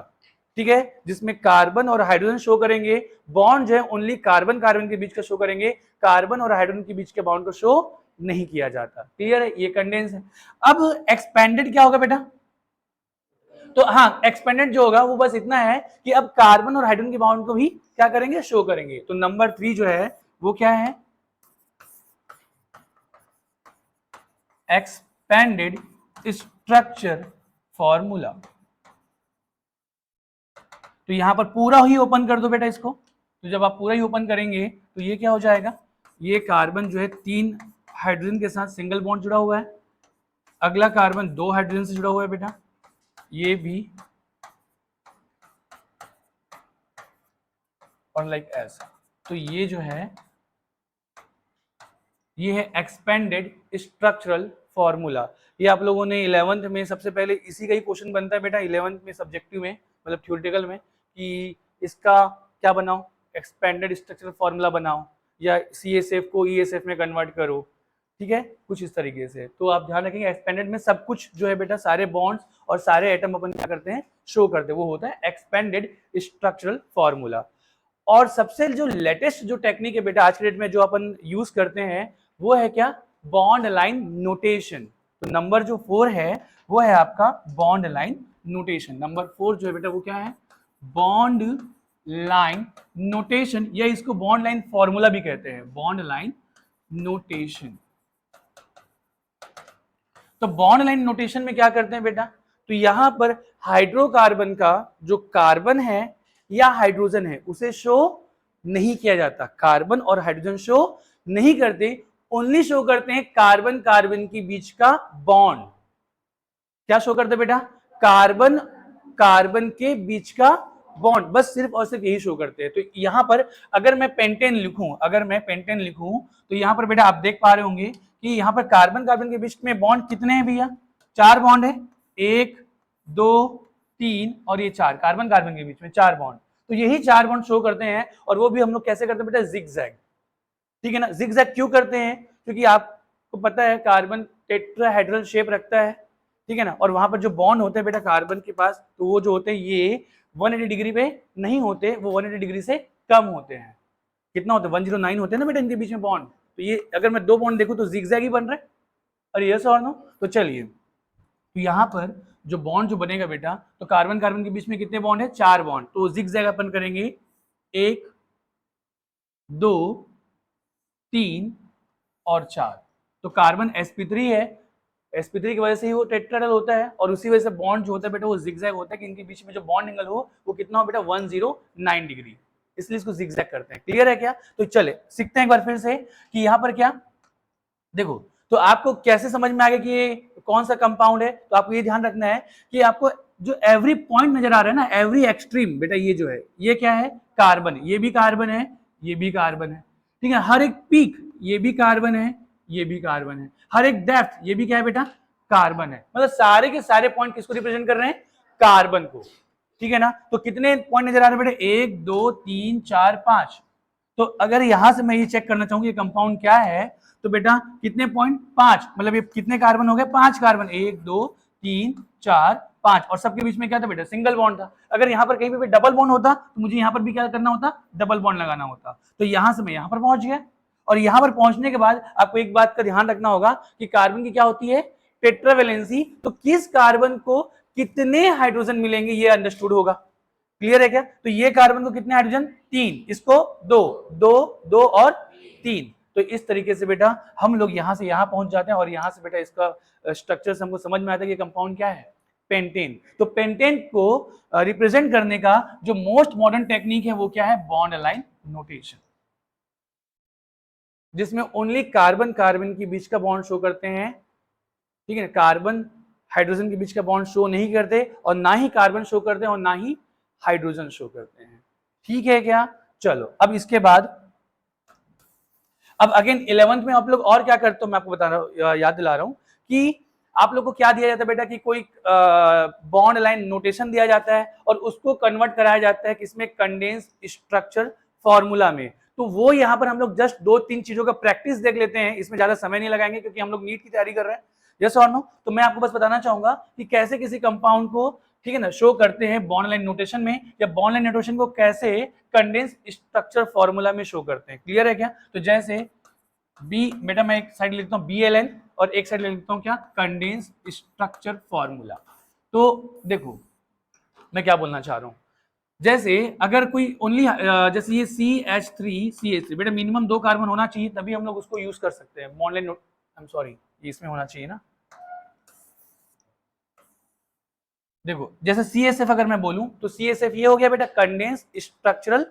ठीक है, जिसमें कार्बन और हाइड्रोजन शो करेंगे, बॉन्ड जो है ओनली कार्बन कार्बन के बीच का शो करेंगे, कार्बन और हाइड्रोजन के बीच के बॉन्ड को शो नहीं किया जाता, क्लियर है, ये कंडेंस है। अब एक्सपेंडेड क्या होगा बेटा, तो हाँ एक्सपेंडेड जो होगा वो बस इतना है कि अब कार्बन और हाइड्रोजन के बॉन्ड को भी क्या करेंगे, शो करेंगे। तो नंबर 3 जो है वो क्या है, एक्सपेंडेड स्ट्रक्चर फॉर्मूला। तो यहां पर पूरा ही ओपन कर दो बेटा इसको, तो जब आप पूरा ही ओपन करेंगे तो ये क्या हो जाएगा, ये कार्बन जो है 3 हाइड्रोजन के साथ सिंगल बॉन्ड जुड़ा हुआ है, अगला कार्बन 2 हाइड्रोजन से जुड़ा हुआ है बेटा, ये भी, और लाइक ऐसा। तो ये जो है ये है एक्सपेंडेड स्ट्रक्चरल फॉर्मूला। ये आप लोगों ने 11th में सबसे पहले इसी का ही क्वेश्चन बनता है बेटा, 11th में सब्जेक्टिव में, मतलब थ्योरेटिकल में, कि इसका क्या बनाओ, एक्सपेंडेड स्ट्रक्चरल फॉर्मूला बनाओ, या CSF को ESF में कन्वर्ट करो, ठीक है, कुछ इस तरीके से। तो आप ध्यान रखेंगे एक्सपेंडेड में सब कुछ जो है बेटा, सारे बॉन्ड्स और सारे एटम अपन क्या करते हैं, शो करते हैं, वो होता है एक्सपेंडेड स्ट्रक्चरल फॉर्मूला। और सबसे जो लेटेस्ट जो टेक्निक है बेटा आज के डेट में जो अपन यूज करते हैं वो है क्या, बॉन्ड लाइन नोटेशन। तो नंबर जो 4 है वो है आपका बॉन्ड लाइन नोटेशन। नंबर 4 जो है बेटा वो क्या है, बॉन्ड लाइन नोटेशन, या इसको बॉन्ड लाइन फॉर्मूला भी कहते हैं, बॉन्ड लाइन नोटेशन। तो बॉन्ड लाइन नोटेशन में क्या करते हैं बेटा, तो यहां पर हाइड्रोकार्बन का जो कार्बन है या हाइड्रोजन है उसे शो नहीं किया जाता, कार्बन और हाइड्रोजन शो नहीं करते, ओनली शो करते हैं कार्बन कार्बन के बीच का बॉन्ड। क्या शो करते बेटा, कार्बन कार्बन के बीच का बॉन्ड, बस सिर्फ और सिर्फ यही शो करते हैं। तो यहां पर अगर मैं पेंटेन लिखूं, तो यहां पर बेटा आप देख पा रहे होंगे कि यहां पर कार्बन कार्बन के बीच में बॉन्ड कितने हैं भैया, 4 बॉन्ड है, 1 2 3 और ये 4, कार्बन कार्बन के बीच में 4 बॉन्ड। तो यही 4 बॉन्ड शो करते हैं, और वो भी हम लोग कैसे करते हैं बेटा, जिगजैग, ठीक है ना। जिगजैग क्यों करते हैं, क्योंकि आपको पता है कार्बन टेट्राहेड्रल शेप रखता है, ठीक है ना, और वहां पर जो बॉन्ड होते हैं बेटा कार्बन के पास, तो वो जो होते हैं ये 180 डिग्री पे नहीं होते, वो 180 डिग्री से कम होते हैं। कितना होता है, 109 होते हैं ना बेटा इनके बीच में बॉन्ड। तो ये अगर मैं 2 बॉन्ड देखूं तो जिगजैग ही बन रहा है, और यस और नो। तो चलिए, तो यहाँ पर जो बॉन्ड जो बनेगा बेटा, तो कार्बन कार्बन के बीच में कितने बॉन्ड है, 4 बॉन्ड, तो जिगजैग अपन करेंगे 1 2 3 और 4। तो कार्बन sp3 है, sp3 की वजह से ही वो टेट्राहेड्रल होता है, और उसी वजह से बॉन्ड जो होता है बेटा वो जिगजैग होता है कि इनके बीच में जो बॉन्ड एंगल हो वो कितना हो बेटा, 109 डिग्री, इसलिए इसको जिगजैग करते हैं, क्लियर है क्या। तो चले सीखते हैं एक बार फिर से कि यहाँ पर क्या, देखो तो आपको कैसे समझ में आ गया कि ये कौन सा कंपाउंड है। तो आपको ये ध्यान रखना है कि आपको जो एवरी पॉइंट नजर आ रहा है ना, एवरी एक्सट्रीम, बेटा ये जो है ये क्या है, कार्बन है, ये भी कार्बन है, ये भी कार्बन है, ठीक है। हर एक पीक ये भी कार्बन है, ये भी कार्बन है, हर एक डेप्थ ये भी क्या है बेटा, कार्बन है। मतलब सारे के सारे पॉइंट किसको रिप्रेजेंट कर रहे हैं, कार्बन को, ठीक है ना। तो कितने पॉइंट नजर आ रहे हैं बेटा, 1 2 3 4 5। तो अगर यहां से मैं ये चेक करना चाहूंगी कंपाउंड क्या है, तो बेटा कितने पॉइंट, 5, मतलब ये कितने कार्बन हो गए, 5 कार्बन, 1 2 3 4 5, और सबके बीच में क्या था बेटा, सिंगल बॉन्ड था। अगर यहाँ पर कहीं पे डबल बॉन्ड होता तो मुझे यहाँ पर भी क्या करना होता, डबल बॉन्ड लगाना होता। तो यहां से मैं यहाँ पर पहुंच गया, और यहां पर पहुंचने के बाद आपको एक बात का ध्यान रखना होगा कि कार्बन की क्या होती है, टेट्रावेलेंसी। तो किस कार्बन को कितने हाइड्रोजन मिलेंगे ये अंडरस्टूड होगा, क्लियर है क्या। तो ये कार्बन को कितने हाइड्रोजन, 3, इसको 2 2 2 और 3। तो इस तरीके से बेटा हम लोग यहां से यहां पहुंच जाते हैं, और यहां से बेटा इसका स्ट्रक्चर से हमको समझ में आता है कि कंपाउंड क्या है, पेंटेन। तो पेंटेन को रिप्रेजेंट करने का जो मोस्ट मॉडर्न टेक्निक है वो क्या है, बॉन्ड अलाइन नोटेशन, जिसमें ओनली कार्बन कार्बन के बीच का बॉन्ड शो करते हैं, ठीक है। कार्बन हाइड्रोजन के बीच का बॉन्ड शो नहीं करते, और ना ही कार्बन शो करते हैं और ना ही हाइड्रोजन शो करते हैं, ठीक है क्या। चलो अब इसके बाद, अब अगेन 11th में आप लोग और क्या करते हो, मैं आपको बता रहा हूं, याद दिला रहा हूं कि आप लोग को क्या दिया जाता है बेटा, कि कोई बॉन्ड लाइन नोटेशन दिया जाता है और उसको कन्वर्ट कराया जाता है किसमें, कंडेंस स्ट्रक्चर फॉर्मूला में। तो वो यहाँ पर हम लोग जस्ट 2-3 चीजों का प्रैक्टिस देख लेते हैं, इसमें ज्यादा समय नहीं लगाएंगे क्योंकि हम लोग नीट की तैयारी कर रहे हैं, यस और नो। तो मैं आपको बस बताना चाहूंगा कि कैसे किसी कंपाउंड को, ठीक है ना, शो करते हैं बॉन्ड लाइन नोटेशन में, या बॉन्ड लाइन नोटेशन को कैसे कंडेंस स्ट्रक्चर फॉर्मूला में शो करते हैं, क्लियर है क्या। तो जैसे बी, बेटा मैं एक साइड लिखता हूँ BLN और एक साइड लिखता हूँ क्या, कंडेंस स्ट्रक्चर फॉर्मूला। तो देखो मैं क्या बोलना चाह रहा हूँ, जैसे अगर कोई ओनली जैसे ये CH3CH3, बेटा मिनिमम 2 कार्बन होना चाहिए तभी हम लोग उसको यूज कर सकते हैं bond line, I am sorry इसमें होना चाहिए ना। देखो जैसे CSF अगर मैं बोलूं तो CSF ये हो गया बेटा, कंडेंस स्ट्रक्चरल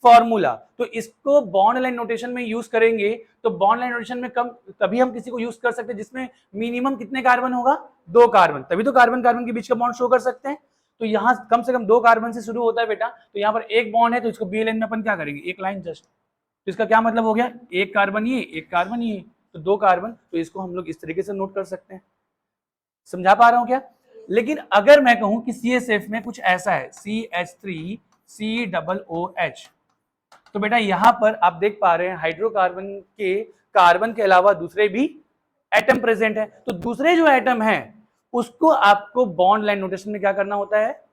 फॉर्मूला। तो इसको बॉन्ड लाइन नोटेशन में यूज करेंगे, तो बॉन्ड लाइन नोटेशन में कम तभी हम किसी को यूज कर सकते हैं जिसमें मिनिमम कितने कार्बन होगा, 2 कार्बन, तभी तो कार्बन कार्बन के बीच का बॉन्ड शो कर सकते हैं। तो यहाँ कम से कम 2 कार्बन से शुरू होता है बेटा। तो यहाँ पर एक बॉन्ड है तो इसको BLN में अपन क्या करेंगे, एक लाइन जस्ट। तो इसका क्या मतलब हो गया, एक कार्बन ये, एक कार्बन ये, तो 2 कार्बन। तो इसको हम लोग इस तरीके से नोट कर सकते हैं, समझा पा रहा हूं क्या। लेकिन अगर मैं कहूं कि CSF में कुछ ऐसा है, CH3COOH, तो बेटा यहां पर आप देख पा रहे हैं हाइड्रोकार्बन के कार्बन के अलावा दूसरे भी एटम प्रेजेंट है। तो दूसरे जो एटम है उसको आपको बॉन्ड लाइन नोटेशन में क्या करना होता है,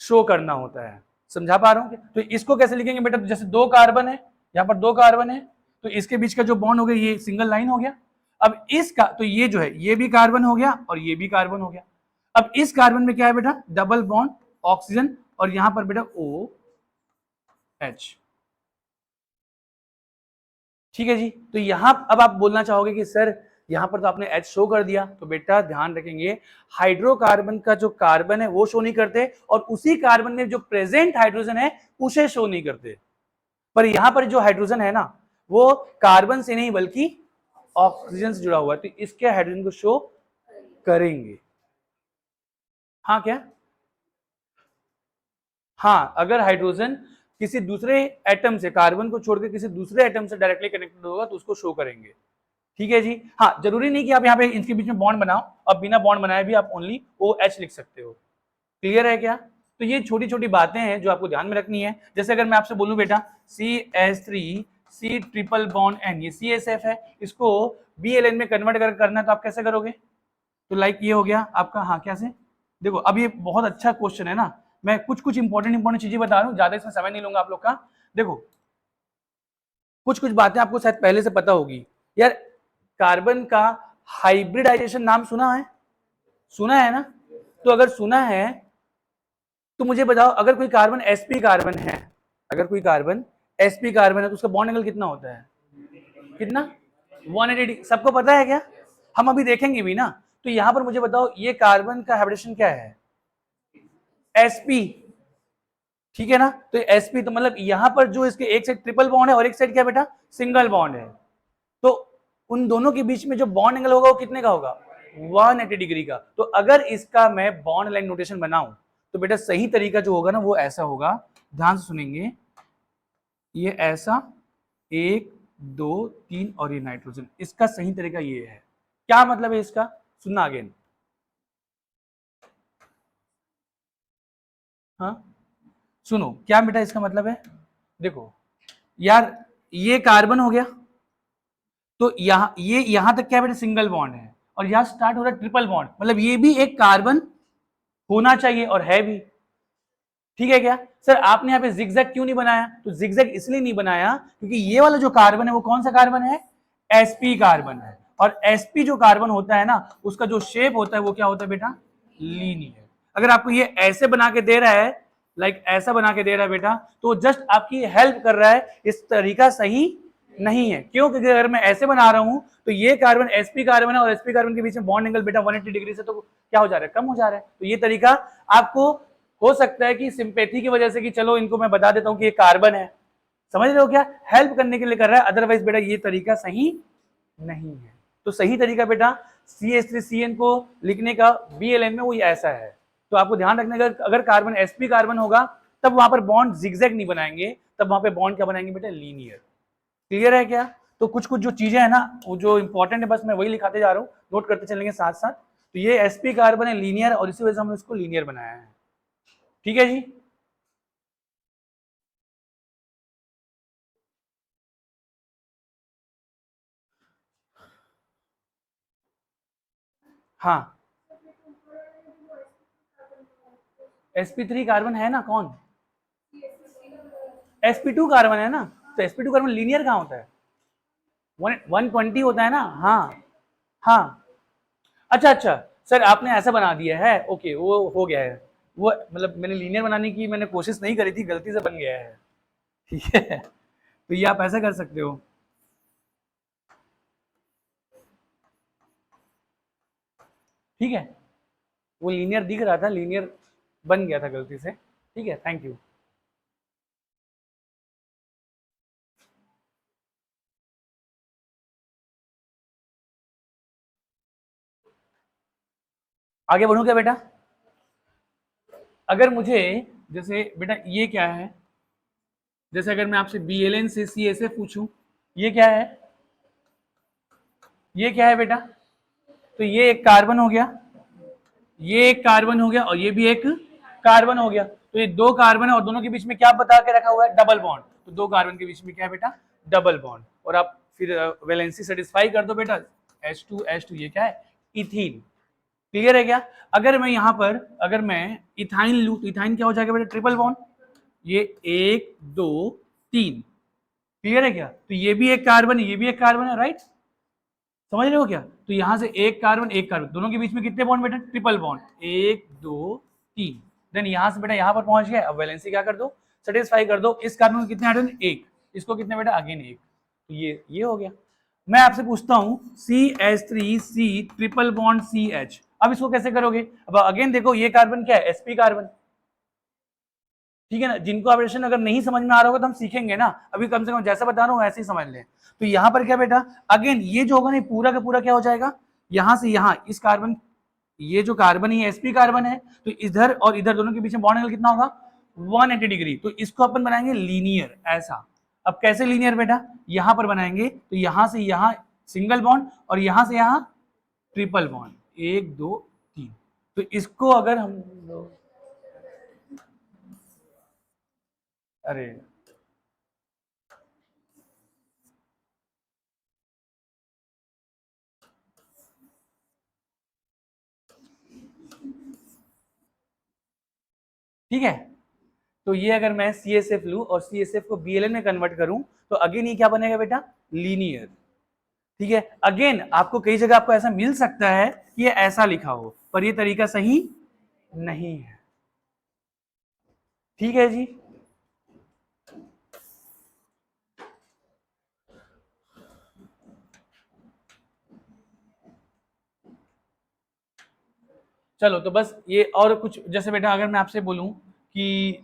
शो करना होता है, समझा पा रहा हूं क्या? तो इसको कैसे लिखेंगे बेटा, जैसे 2 कार्बन है, यहां पर 2 कार्बन है, तो इसके बीच का जो बॉन्ड हो गया ये सिंगल लाइन हो गया। अब इसका तो ये जो है ये भी कार्बन हो गया और ये भी कार्बन हो गया। अब इस कार्बन में क्या है बेटा, डबल बॉन्ड ऑक्सीजन, और यहां पर बेटा OH, ठीक है जी। तो यहां अब आप बोलना चाहोगे कि सर यहां पर तो आपने H शो कर दिया, तो बेटा ध्यान रखेंगे हाइड्रोकार्बन का जो कार्बन है वो शो नहीं करते, और उसी कार्बन में जो प्रेजेंट हाइड्रोजन है उसे शो नहीं करते। पर यहां पर जो हाइड्रोजन है ना वो कार्बन से नहीं बल्कि ऑक्सीजन से जुड़ा हुआ है, तो इसके हाइड्रोजन को शो करेंगे। हाँ क्या, हाँ अगर हाइड्रोजन किसी दूसरे एटम से, कार्बन को छोड़कर किसी दूसरे एटम से डायरेक्टली कनेक्टेड होगा तो उसको शो करेंगे, ठीक है जी। हाँ जरूरी नहीं कि आप यहाँ पे इनके बीच में बॉन्ड बनाओ, और बिना बॉन्ड बनाए भी आप ओनली OH लिख सकते हो, क्लियर है क्या। तो ये छोटी छोटी बातें हैं जो आपको ध्यान में रखनी है। जैसे अगर मैं आपसे बोलूं बेटा CH3C ट्रिपल बॉन्ड N, ये CSF है, इसको BLN में कन्वर्ट करना है तो आप कैसे करोगे, तो लाइक ये हो गया आपका, हाँ कैसे, देखो अब ये बहुत अच्छा क्वेश्चन है ना, मैं कुछ कुछ इंपॉर्टेंट चीजें बता रहा हूँ, ज्यादा इसमें समय नहीं लूंगा आप लोग का। देखो कुछ कुछ बातें आपको शायद पहले से पता होगी यार, कार्बन का हाइब्रिडाइजेशन नाम सुना है, सुना है ना। तो अगर सुना है तो मुझे बताओ, अगर कोई कार्बन sp कार्बन है, अगर कोई कार्बन sp कार्बन है तो उसका बॉन्ड एंगल कितना होता है, कितना, 180। सबको पता है क्या, हम अभी देखेंगे भी ना। तो यहां पर मुझे बताओ ये कार्बन का हाइब्रिडेशन क्या है, sp, ठीक है ना। तो sp तो मतलब यहां पर जो इसके एक साइड ट्रिपल बॉन्ड है और एक साइड क्या बेटा, सिंगल बॉन्ड है, तो उन दोनों के बीच में जो बॉन्ड एंगल होगा वो कितने का होगा, 180 डिग्री का। तो अगर इसका मैं बॉन्ड लाइन नोटेशन बनाऊं तो बेटा सही तरीका जो होगा ना वो ऐसा होगा, ध्यान से सुनेंगे, ये ऐसा 1 2 3 और ये नाइट्रोजन, इसका सही तरीका ये है। क्या मतलब है इसका, सुनना अगेन। हाँ सुनो क्या बेटा इसका मतलब है, देखो यार ये कार्बन हो गया, तो यहां ये यहां तक क्या बेटा सिंगल बॉन्ड है, और यहां स्टार्ट हो रहा है ट्रिपल बॉन्ड, मतलब ये भी एक कार्बन होना चाहिए और है भी। ठीक है क्या सर, आपने यहाँ पे जिगजैग क्यों नहीं बनाया, तो जिगजैग इसलिए नहीं बनाया क्योंकि ये वाला जो कार्बन है वो कौन सा कार्बन है, sp कार्बन है, और sp जो कार्बन होता है ना उसका जो शेप होता है वो क्या होता है बेटा, लीनियर। अगर आपको ये ऐसे बना के दे रहा है, लाइक ऐसा बना के दे रहा है बेटा, तो जस्ट आपकी हेल्प कर रहा है, इस तरीका सही नहीं है। क्यों, क्योंकि अगर मैं ऐसे बना रहा हूं तो ये कार्बन sp कार्बन है और sp कार्बन के बीच में बॉन्ड एंगल बेटा 180 डिग्री से तो क्या हो जा रहा है, कम हो जा रहा है। तो ये तरीका आपको हो सकता है कि सिंपैथी की वजह से कि चलो इनको मैं बता देता हूं कि ये कार्बन है, समझ रहे हो क्या, हेल्प करने के लिए कर रहा है, अदरवाइज बेटा ये तरीका सही नहीं है। तो सही तरीका बेटा CH3CN को लिखने का BLN में वो ऐसा है। तो आपको ध्यान रखने का, अगर कार्बन sp कार्बन होगा तब वहां पर बॉन्ड जिगजैग नहीं बनाएंगे, तब वहां पे बॉन्ड क्या बनाएंगे बेटा, लीनियर। क्लियर है क्या। तो कुछ कुछ जो चीजें है ना वो जो इंपॉर्टेंट है बस मैं वही लिखाते जा रहा हूँ, नोट करते चलेंगे साथ साथ। तो ये sp कार्बन है लीनियर, और इसी वजह से हमने इसको लीनियर बनाया है। ठीक है जी। हाँ sp3 कार्बन है ना, कौन, sp2 कार्बन है ना, तो sp2 कार्बन लीनियर कहाँ होता है, 120 होता है ना। हाँ हाँ, अच्छा अच्छा सर आपने ऐसा बना दिया है, ओके वो हो गया है, वो मतलब मैंने लीनियर बनाने की मैंने कोशिश नहीं करी थी, गलती से बन गया है। ठीक है, तो ये आप ऐसा कर सकते हो। ठीक है, वो लीनियर दिख रहा था, लीनियर बन गया था गलती से। ठीक है, थैंक यू। आगे बढ़ू क्या बेटा, अगर मुझे जैसे बेटा ये क्या है, जैसे अगर मैं आपसे BLN से CSF पूछूं, ये क्या है, ये क्या है बेटा, तो ये एक कार्बन हो गया, ये एक कार्बन हो गया और ये भी एक कार्बन हो गया। तो ये दो कार्बन है और दोनों के बीच में क्या बता के रखा हुआ है, डबल बॉन्ड। तो दो कार्बन के बीच में क्या है बेटा, डबल बॉन्ड। और आप फिर वैलेंसी सेटिस्फाई कर दो बेटा, H2 ये क्या है, इथीन। क्लियर है क्या। अगर मैं यहां पर अगर मैं इथाइन लू तो इथाइन क्या हो जाएगा बेटा, ट्रिपल बॉन्ड, ये 1 2 3। क्लियर है क्या, तो ये भी एक कार्बन है, ये भी एक कार्बन है, राइट, समझ रहे हो क्या। तो यहां से एक कार्बन दोनों के बीच में कितने बॉन्ड बेटा, ट्रिपल बॉन्ड, 1 2 3। देन यहां से बेटा यहां पर पहुंच गया, अब वैलेंसी क्या कर दो, सेटिस्फाई कर दो। इस कार्बन को कितने हाइड्रोजन, एक, इसको कितने बेटा, अगेन एक। तो ये हो गया। मैं आपसे पूछता हूं CH3C ट्रिपल बॉन्ड CH, अब इसको कैसे करोगे। अब अगेन देखो ये कार्बन क्या है, sp कार्बन। ठीक है ना, जिनको ऑपरेशन अगर नहीं समझ में आ रहा होगा तो हम सीखेंगे ना, अभी कम से कम जैसा बता रहा हूँ वैसे ही समझ लें। तो यहाँ पर क्या बेटा, अगेन ये जो होगा ना पूरा का पूरा क्या हो जाएगा, यहां से यहां इस कार्बन, ये जो कार्बन है sp कार्बन है, तो इधर और इधर दोनों के बीच में बॉन्ड एंगल कितना होगा, 180 डिग्री। तो इसको अपन बनाएंगे लीनियर ऐसा। अब कैसे लीनियर बेटा, यहां पर बनाएंगे तो यहां से यहां सिंगल बॉन्ड और यहां से यहां ट्रिपल बॉन्ड, 1 2 3। तो इसको अगर हम, अरे ठीक है, तो ये अगर मैं CSF लूं और CSF को BLN में कन्वर्ट करूं तो अगेन ये क्या बनेगा बेटा, लीनियर। ठीक है, अगेन आपको कई जगह आपको ऐसा मिल सकता है कि ये ऐसा लिखा हो, पर ये तरीका सही नहीं है। ठीक है जी, चलो तो बस ये, और कुछ जैसे बेटा अगर मैं आपसे बोलूं कि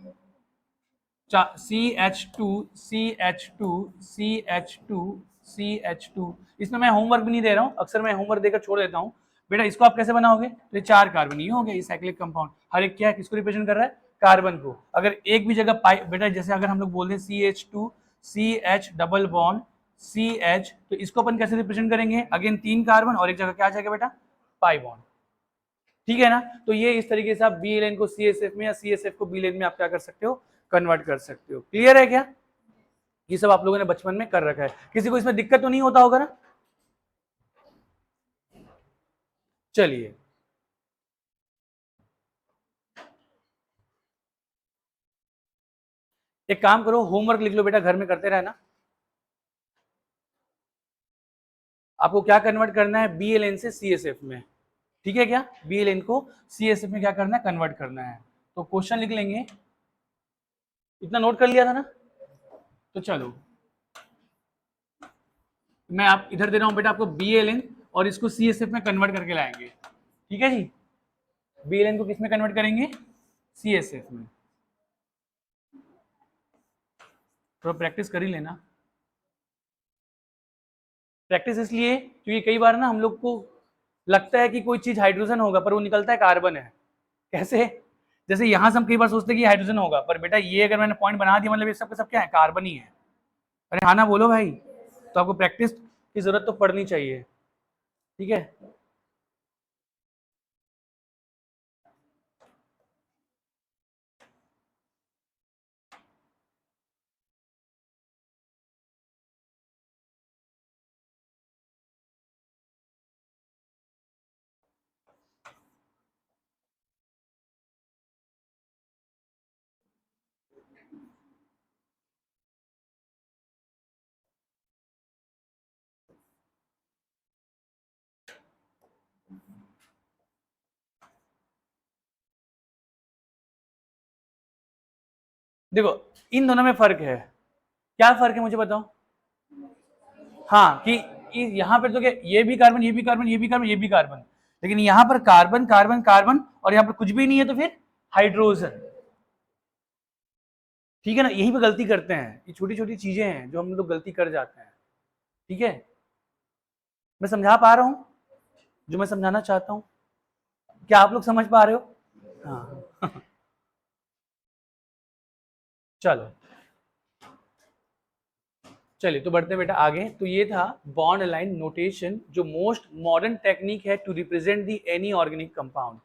CH2 CH2 CH2 CH2, इसमें मैं होमवर्क भी नहीं दे रहा हूं, अक्सर मैं होमवर्क देकर छोड़ देता हूं बेटा इसको आप कैसे बनाओगे, तो ये 4 कार्बन ये हो गया, ये साइक्लिक कंपाउंड। हर एक क्या है, किसको रिप्रेजेंट कर रहा है, कार्बन को। अगर एक भी जगह पाई, बेटा जैसे अगर हम लोग बोल दें CH2 CH double bond CH, तो इसको अपन कैसे रिप्रेजेंट करेंगे, अगेन 3 कार्बन और एक जगह क्या आ जाएगा बेटा, पाई बॉन्ड। ठीक है ना। तो ये इस तरीके से आप बी एल एन को CSF में या CSF को बी एल एन में आप क्या कर सकते हो, कन्वर्ट कर सकते हो। क्लियर है क्या, ये सब आप लोगों ने बचपन में कर रखा है, किसी को इसमें दिक्कत तो नहीं होता होगा ना। चलिए एक काम करो, होमवर्क लिख लो बेटा, घर में करते रहना। आपको क्या कन्वर्ट करना है, BLN से CSF में, ठीक है क्या, BLN को CSF में क्या करना है, कन्वर्ट करना है। तो क्वेश्चन लिख लेंगे, इतना नोट कर लिया था ना। तो चलो मैं आप इधर दे रहा हूं बेटा आपको BLN, और इसको CSF में कन्वर्ट करके लाएंगे। ठीक है जी, BLN को किस में कन्वर्ट करेंगे, CSF में। थोड़ा प्रैक्टिस कर ही लेना। प्रैक्टिस इसलिए क्योंकि कई बार ना हम लोग को लगता है कि कोई चीज हाइड्रोजन होगा पर वो निकलता है कार्बन है। कैसे, जैसे यहां से हम कई बार सोचते हैं कि हाइड्रोजन होगा, पर बेटा ये अगर मैंने पॉइंट बना दिया मतलब ये सब का सब क्या है, कार्बन ही है। अरे हाँ ना बोलो भाई, तो आपको प्रैक्टिस की जरूरत तो पड़नी चाहिए। ठीक है, देखो इन दोनों में फर्क है, क्या फर्क है मुझे बताओ। हाँ कि यहाँ पर तो क्या, ये भी कार्बन ये भी कार्बन ये भी कार्बन ये भी कार्बन, लेकिन यहाँ पर कार्बन कार्बन कार्बन और यहाँ पर कुछ भी नहीं है तो फिर हाइड्रोजन। ठीक है ना, यही पे गलती करते हैं, ये छोटी छोटी चीजें हैं जो हम लोग गलती कर जाते हैं। ठीक है, मैं समझा पा रहा हूँ जो मैं समझाना चाहता हूँ, क्या आप लोग समझ पा रहे हो। हाँ चलो चलिए तो बढ़ते बेटा आगे। तो ये था बॉन्ड लाइन नोटेशन, जो मोस्ट मॉडर्न टेक्निक है to represent the any organic compound.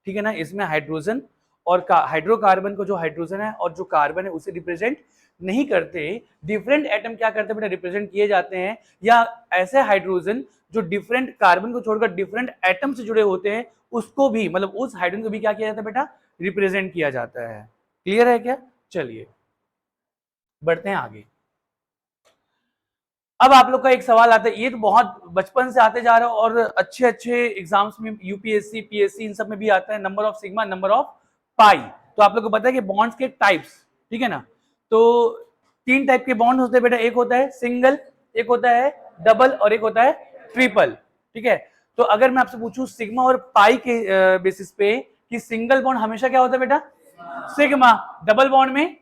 ठीक है ना, इसमें हाइड्रोजन और हाइड्रोकार्बन को, जो हाइड्रोजन है और जो कार्बन है उसे रिप्रेजेंट नहीं करते, डिफरेंट एटम क्या करते हैं बेटा, रिप्रेजेंट किए जाते हैं, या ऐसे हाइड्रोजन जो डिफरेंट कार्बन को छोड़कर डिफरेंट एटम से जुड़े होते हैं उसको भी, मतलब उस हाइड्रोजन को भी क्या किया जाता है बेटा, रिप्रेजेंट किया जाता है। क्लियर है क्या, चलिए बढ़ते हैं आगे। अब आप लोग का एक सवाल आता है, ये तो बहुत बचपन से आते जा रहा है और अच्छे अच्छे एग्जाम्स में यूपीएससी पीएससी इन सब में भी आता है, number of sigma number of pi. तो आप लोग को पता है कि बॉन्ड्स के टाइप्स, ठीक है ना, तो 3 टाइप के बॉन्ड होते हैं बेटा, एक होता है सिंगल, एक होता है डबल और एक होता है ट्रिपल। ठीक है, तो अगर मैं आपसे पूछूं सिग्मा और पाई के बेसिस पे कि सिंगल बॉन्ड हमेशा क्या होता है बेटा, सिग्मा, डबल बॉन्ड में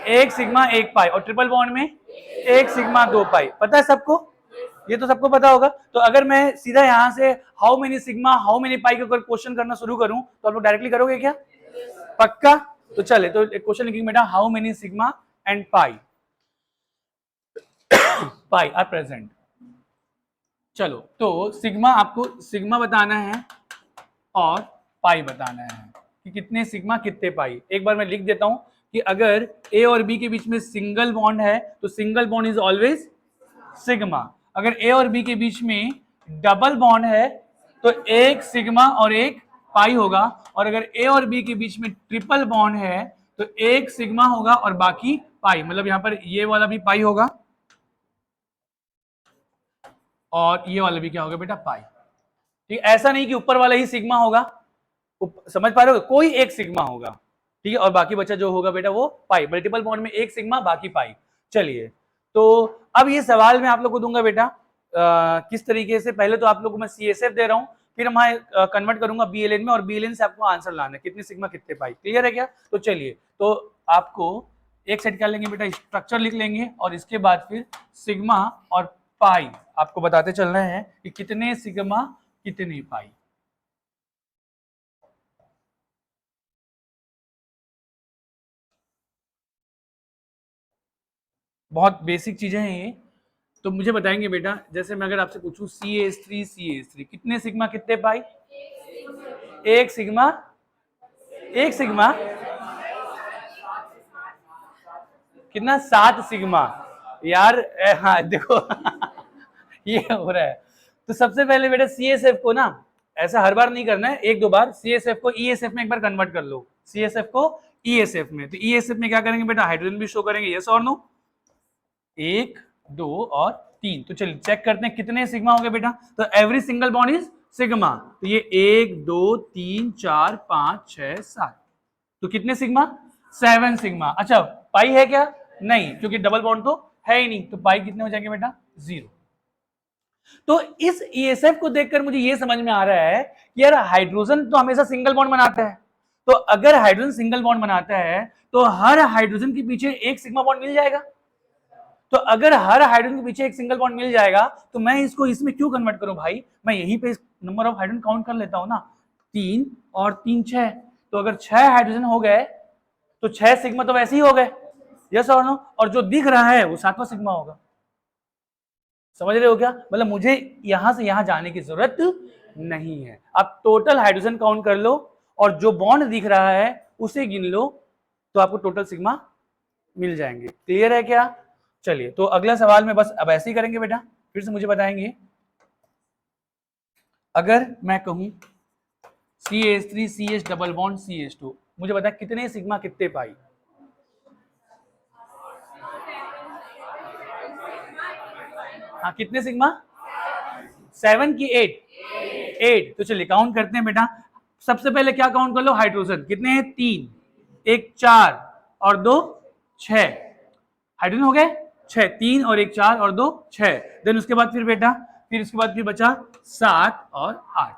एक सिग्मा एक पाई, और ट्रिपल बॉन्ड में एक सिग्मा 2 पाई। पता है सबको, ये तो सबको पता होगा। तो अगर मैं सीधा यहां से how many sigma how many pi के ऊपर क्वेश्चन करना शुरू करूं तो आप लोग डायरेक्टली करोगे क्या, पक्का। तो चले तो एक क्वेश्चन लिखेंगे बेटा, how many sigma and pi pi are present. चलो तो सिग्मा, आपको सिग्मा बताना है और पाई बताना है कि कितने सिग्मा कितने पाई। एक बार मैं लिख देता हूं कि अगर ए और बी के बीच में सिंगल बॉन्ड है तो single bond is always sigma. अगर ए और बी के बीच में डबल बॉन्ड है तो एक सिग्मा और एक पाई होगा, और अगर ए और बी के बीच में ट्रिपल बॉन्ड है तो एक सिग्मा होगा और बाकी पाई, मतलब यहां पर ये वाला भी पाई होगा और ये वाला भी क्या होगा बेटा, पाई। ठीक, ऐसा नहीं कि ऊपर वाला ही सिग्मा होगा, समझ पा रहे हो, कोई एक सिग्मा होगा, ठीक है, और बाकी बचा जो होगा बेटा वो पाई। मल्टीपल बॉन्ड में एक सिग्मा बाकी पाई। चलिए तो अब ये सवाल मैं आप लोग को दूंगा बेटा किस तरीके से, पहले तो आप लोग को मैं CSF दे रहा हूं, फिर मैं कन्वर्ट करूंगा BLN में, और BLN से आपको आंसर लाना है कितने सिग्मा कितने पाई। क्लियर है क्या, तो चलिए तो आपको एक सेट क्या लेंगे बेटा, स्ट्रक्चर लिख लेंगे और इसके बाद फिर सिग्मा और पाई आपको बताते चलना है कि कितने सिग्मा कितने पाई। बहुत बेसिक चीजें हैं ये। तो मुझे बताएंगे बेटा, जैसे मैं अगर आपसे पूछूं CH3 कितने सिग्मा कितने पाई। एक सिग्मा, एक सिग्मा कितना, 7 सिग्मा। यार हाँ देखो ये हो रहा है। तो सबसे पहले बेटा CSF को ना ऐसा हर बार नहीं करना है, एक दो बार CSF को ESF में एक बार कन्वर्ट कर लो, CSF को ESF में। तो ESF में क्या करेंगे बेटा, हाइड्रोजन भी शो करेंगे, यस और नो। 1 2 और 3। तो चलिए चेक करते हैं कितने सिग्मा हो गए बेटा। तो every single bond is sigma. तो ये 1 2 3 4 5 6 7। तो कितने सिग्मा, 7 सिग्मा। अच्छा पाई है क्या, नहीं, क्योंकि डबल बॉन्ड तो है ही नहीं। तो पाई कितने हो जाएंगे बेटा, 0। तो इस ESF को देखकर मुझे यह समझ में आ रहा है कि यार हाइड्रोजन तो हमेशा सिंगल बॉन्ड बनाता है। तो अगर हाइड्रोजन सिंगल बॉन्ड बनाता है तो हर हाइड्रोजन के पीछे एक सिग्मा बॉन्ड मिल जाएगा। तो अगर हर हाइड्रोजन के पीछे एक सिंगल बॉन्ड मिल जाएगा तो मैं इसको इसमें क्यों कन्वर्ट करूं भाई, मैं यहीं पे नंबर ऑफ हाइड्रोजन काउंट कर लेता हूं ना। 3 और 3 6। तो अगर 6 हाइड्रोजन हो गए तो 6 सिग्मा तो वैसे ही हो गए, यस और नो। और जो दिख रहा है वो 7वां सिग्मा होगा। समझ रहे हो क्या, मतलब मुझे यहां से यहां जाने की जरूरत नहीं है। आप टोटल हाइड्रोजन काउंट कर लो और जो बॉन्ड दिख रहा है उसे गिन लो, तो आपको टोटल सिग्मा मिल जाएंगे। क्लियर है क्या। चलिए तो अगला सवाल में बस अब ऐसे ही करेंगे बेटा, फिर से मुझे बताएंगे। अगर मैं कहूं CH3 CH double bond CH2, मुझे बता कितने सिग्मा कितने पाई। हाँ कितने सिग्मा, 7 की 8, 8। तो चलिए काउंट करते हैं बेटा। सबसे पहले क्या काउंट कर लो, हाइड्रोजन कितने हैं, 3, 1 4 और 2 6। हाइड्रोजन हो गए 6, 3 और 1 4 और 2 6। देन उसके बाद फिर बेटा, फिर उसके बाद फिर बचा 7 और 8।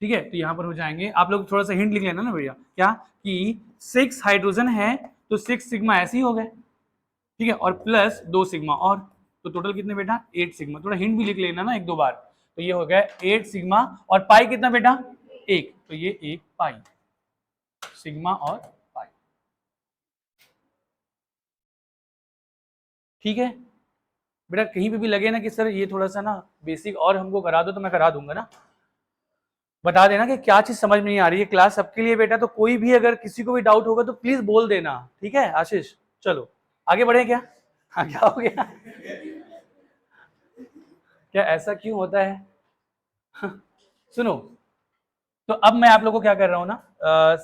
ठीक है, तो यहां पर हो जाएंगे। आप लोग थोड़ा सा हिंट लिख लेना ना भैया, क्या कि 6 हाइड्रोजन है तो 6 सिग्मा ऐसे ही हो गए, ठीक है, और प्लस 2 सिग्मा और, तो टोटल कितने बेटा, 8 सिग्मा। थोड़ा हिंट भी लिख लेना ना एक दो बार। तो ये हो गया 8 सिग्मा। और पाई कितना बेटा, 1। तो ये 1 पाई, सिग्मा और पाई। ठीक है बेटा, कहीं पे भी लगे ना कि सर ये थोड़ा सा ना बेसिक और हमको करा दो, तो मैं करा दूंगा ना। बता देना कि क्या चीज समझ में नहीं आ रही है। क्लास सबके लिए बेटा, तो कोई भी अगर किसी को भी डाउट होगा तो प्लीज बोल देना, ठीक है आशीष। चलो आगे बढ़े क्या, हाँ क्या हो गया क्या ऐसा क्यों होता है सुनो, तो अब मैं आप लोगों को क्या कर रहा हूं ना,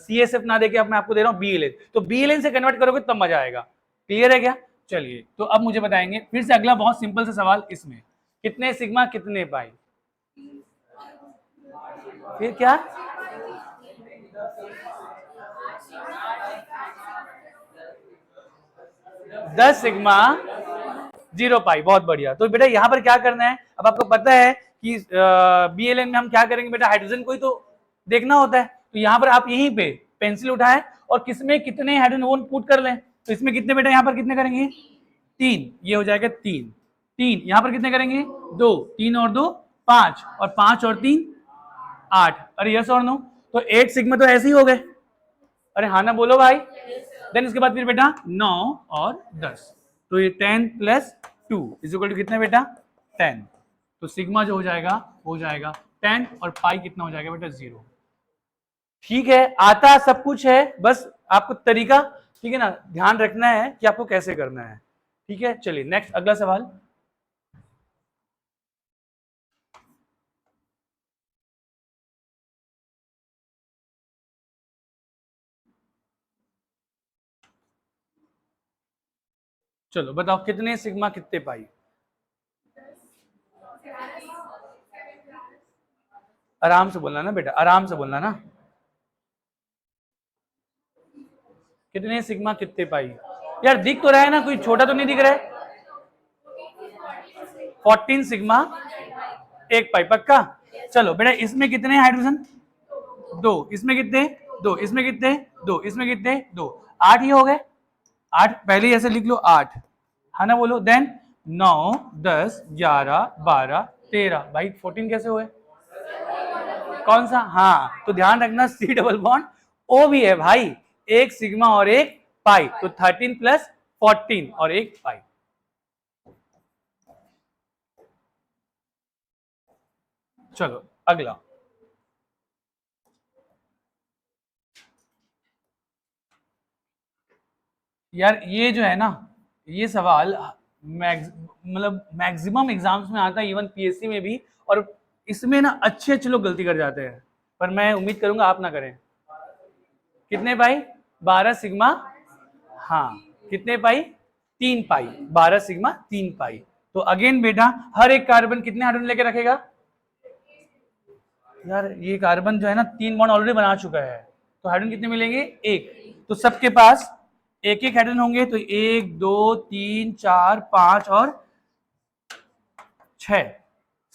CSF ना देके अब मैं आपको दे रहा हूं BLN। तो BLN से कन्वर्ट करोगे तब मजा आएगा। क्लियर है क्या। चलिए तो अब मुझे बताएंगे फिर से अगला बहुत सिंपल सा सवाल, इसमें कितने सिग्मा कितने पाई, फिर क्या, दस सिग्मा 0 पाई। बहुत बढ़िया। तो बेटा यहाँ पर क्या करना है, अब आपको पता है कि BLN में हम क्या करेंगे बेटा, हाइड्रोजन को ही तो देखना होता है। तो यहाँ पर आप यहीं पे पेंसिल उठाए और किसमें कितने हाइड्रोजन वो पुट कर लें। तो इसमें कितने बेटा, यहाँ पर कितने करेंगे, 3, ये हो जाएगा 3, 3। यहाँ पर कितने करेंगे, 2, 3 और 2 5, और 5 और 3 8। अरे यस और नो, तो 8 सिग्मा तो ऐसे ही हो गए। अरे हाँ ना बोलो भाई। देन उसके बाद फिर बेटा 9 और 10, तो ये 10 प्लस 2 इज इक्वल टू कितना बेटा, 10। तो सिग्मा जो हो जाएगा 10 और पाई कितना हो जाएगा बेटा, 0। ठीक है, आता सब कुछ है, बस आपको तरीका, ठीक है ना, ध्यान रखना है कि आपको कैसे करना है। ठीक है, चलिए नेक्स्ट अगला सवाल। चलो बताओ कितने सिग्मा कितने पाई। आराम से बोलना ना बेटा, आराम से बोलना ना। कितने सिग्मा कितने पाई, यार दिख तो रहा है ना, कोई छोटा तो नहीं दिख रहा है। 14 सिग्मा 1 पाई, पक्का। चलो बेटा इसमें कितने हाइड्रोजन, 2, इसमें कितने, 2, इसमें कितने, 2, इसमें कितने, 2, 8 ही हो गए। 8 पहले ही ऐसे लिख लो, 8 है ना, बोलो। देन 9 10 11 12 13, भाई 14 कैसे हुए, कौन सा? हाँ, तो ध्यान रखना सी डबल बॉन्ड ओ भी है भाई, एक सिग्मा और एक पाई, तो 13 प्लस 14 और एक पाई। चलो अगला, यार ये जो है ना, ये सवाल मतलब मैक्सिमम एग्जाम्स में आता है, इवन पीएससी में भी, और इसमें ना अच्छे अच्छे लोग गलती कर जाते हैं, पर मैं उम्मीद करूंगा आप ना करें। कितने पाई? 12 सिग्मा। हाँ, कितने पाई? 3 पाई। 12 सिग्मा 3 पाई। तो अगेन बेटा, हर एक कार्बन कितने हाइड्रोजन लेके रखेगा? यार ये कार्बन जो है ना 3 बॉन्ड ऑलरेडी बना चुका है, तो हाइड्रोजन कितने मिलेंगे? एक। तो सबके पास एक एक हाइड्रोजन होंगे, तो 1 2 3 4 5 और 6,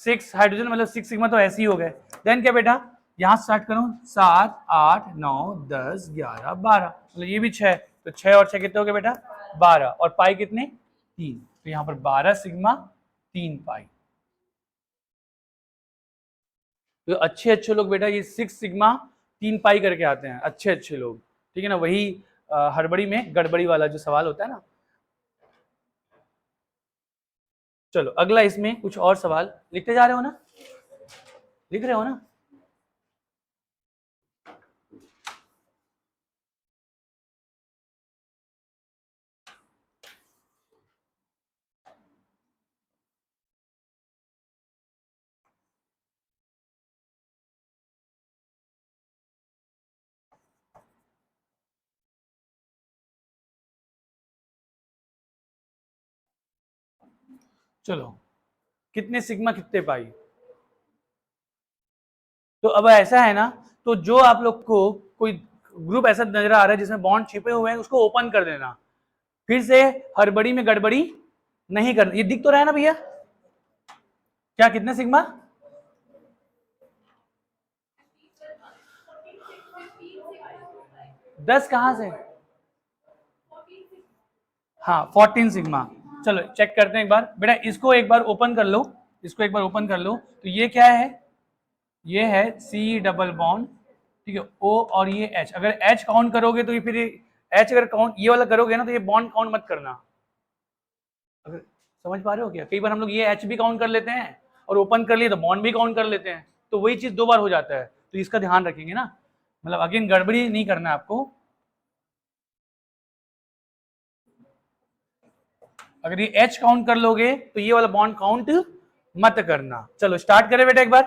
6 हाइड्रोजन, मतलब 6 सिग्मा तो ऐसे ही हो गए। देन क्या बेटा, यहां स्टार्ट करूं, 7 8 9 10 11 12, मतलब ये भी 6, तो 6 और 6 कितने हो गए बेटा? 12, और पाई कितने? 3, तो यहां पर 12 सिग्मा 3 पाई। तो अच्छे अच्छे लोग बेटा ये 6 सिग्मा 3 पाई करके आते हैं, अच्छे अच्छे लोग, ठीक है ना? वही हड़बड़ी में गड़बड़ी वाला जो सवाल होता है ना। चलो अगला, इसमें कुछ और सवाल लिखते जा रहे हो ना? लिख रहे हो ना? चलो, कितने सिग्मा कितने पाई? तो अब ऐसा है ना, तो जो आप लोग को कोई ग्रुप ऐसा नजर आ रहा है जिसमें बॉन्ड छिपे हुए हैं, उसको ओपन कर देना। फिर से हड़बड़ी में गड़बड़ी नहीं करनी। ये दिख तो रहा है ना भैया? क्या कितने सिग्मा? दस कहां से? हाँ 14 सिग्मा। चलो चेक करते हैं एक बार बेटा, इसको एक बार ओपन कर लो, इसको एक बार ओपन कर लो। तो ये क्या है? ये है सी डबल बॉन्ड, ठीक है, ओ, और ये एच। अगर एच काउंट करोगे तो ये फिर एच अगर काउंट ये वाला करोगे ना, तो ये बॉन्ड काउंट मत करना। अगर समझ पा रहे हो क्या? कई बार हम लोग ये एच भी काउंट कर लेते हैं, और ओपन कर लिए तो बॉन्ड भी काउंट कर लेते हैं, तो वही चीज 2 बार हो जाता है, तो इसका ध्यान रखेंगे ना, मतलब अगेन गड़बड़ी नहीं करना है आपको। अगर ये एच काउंट कर लोगे तो ये वाला बॉन्ड काउंट मत करना। चलो स्टार्ट करें बेटा एक बार,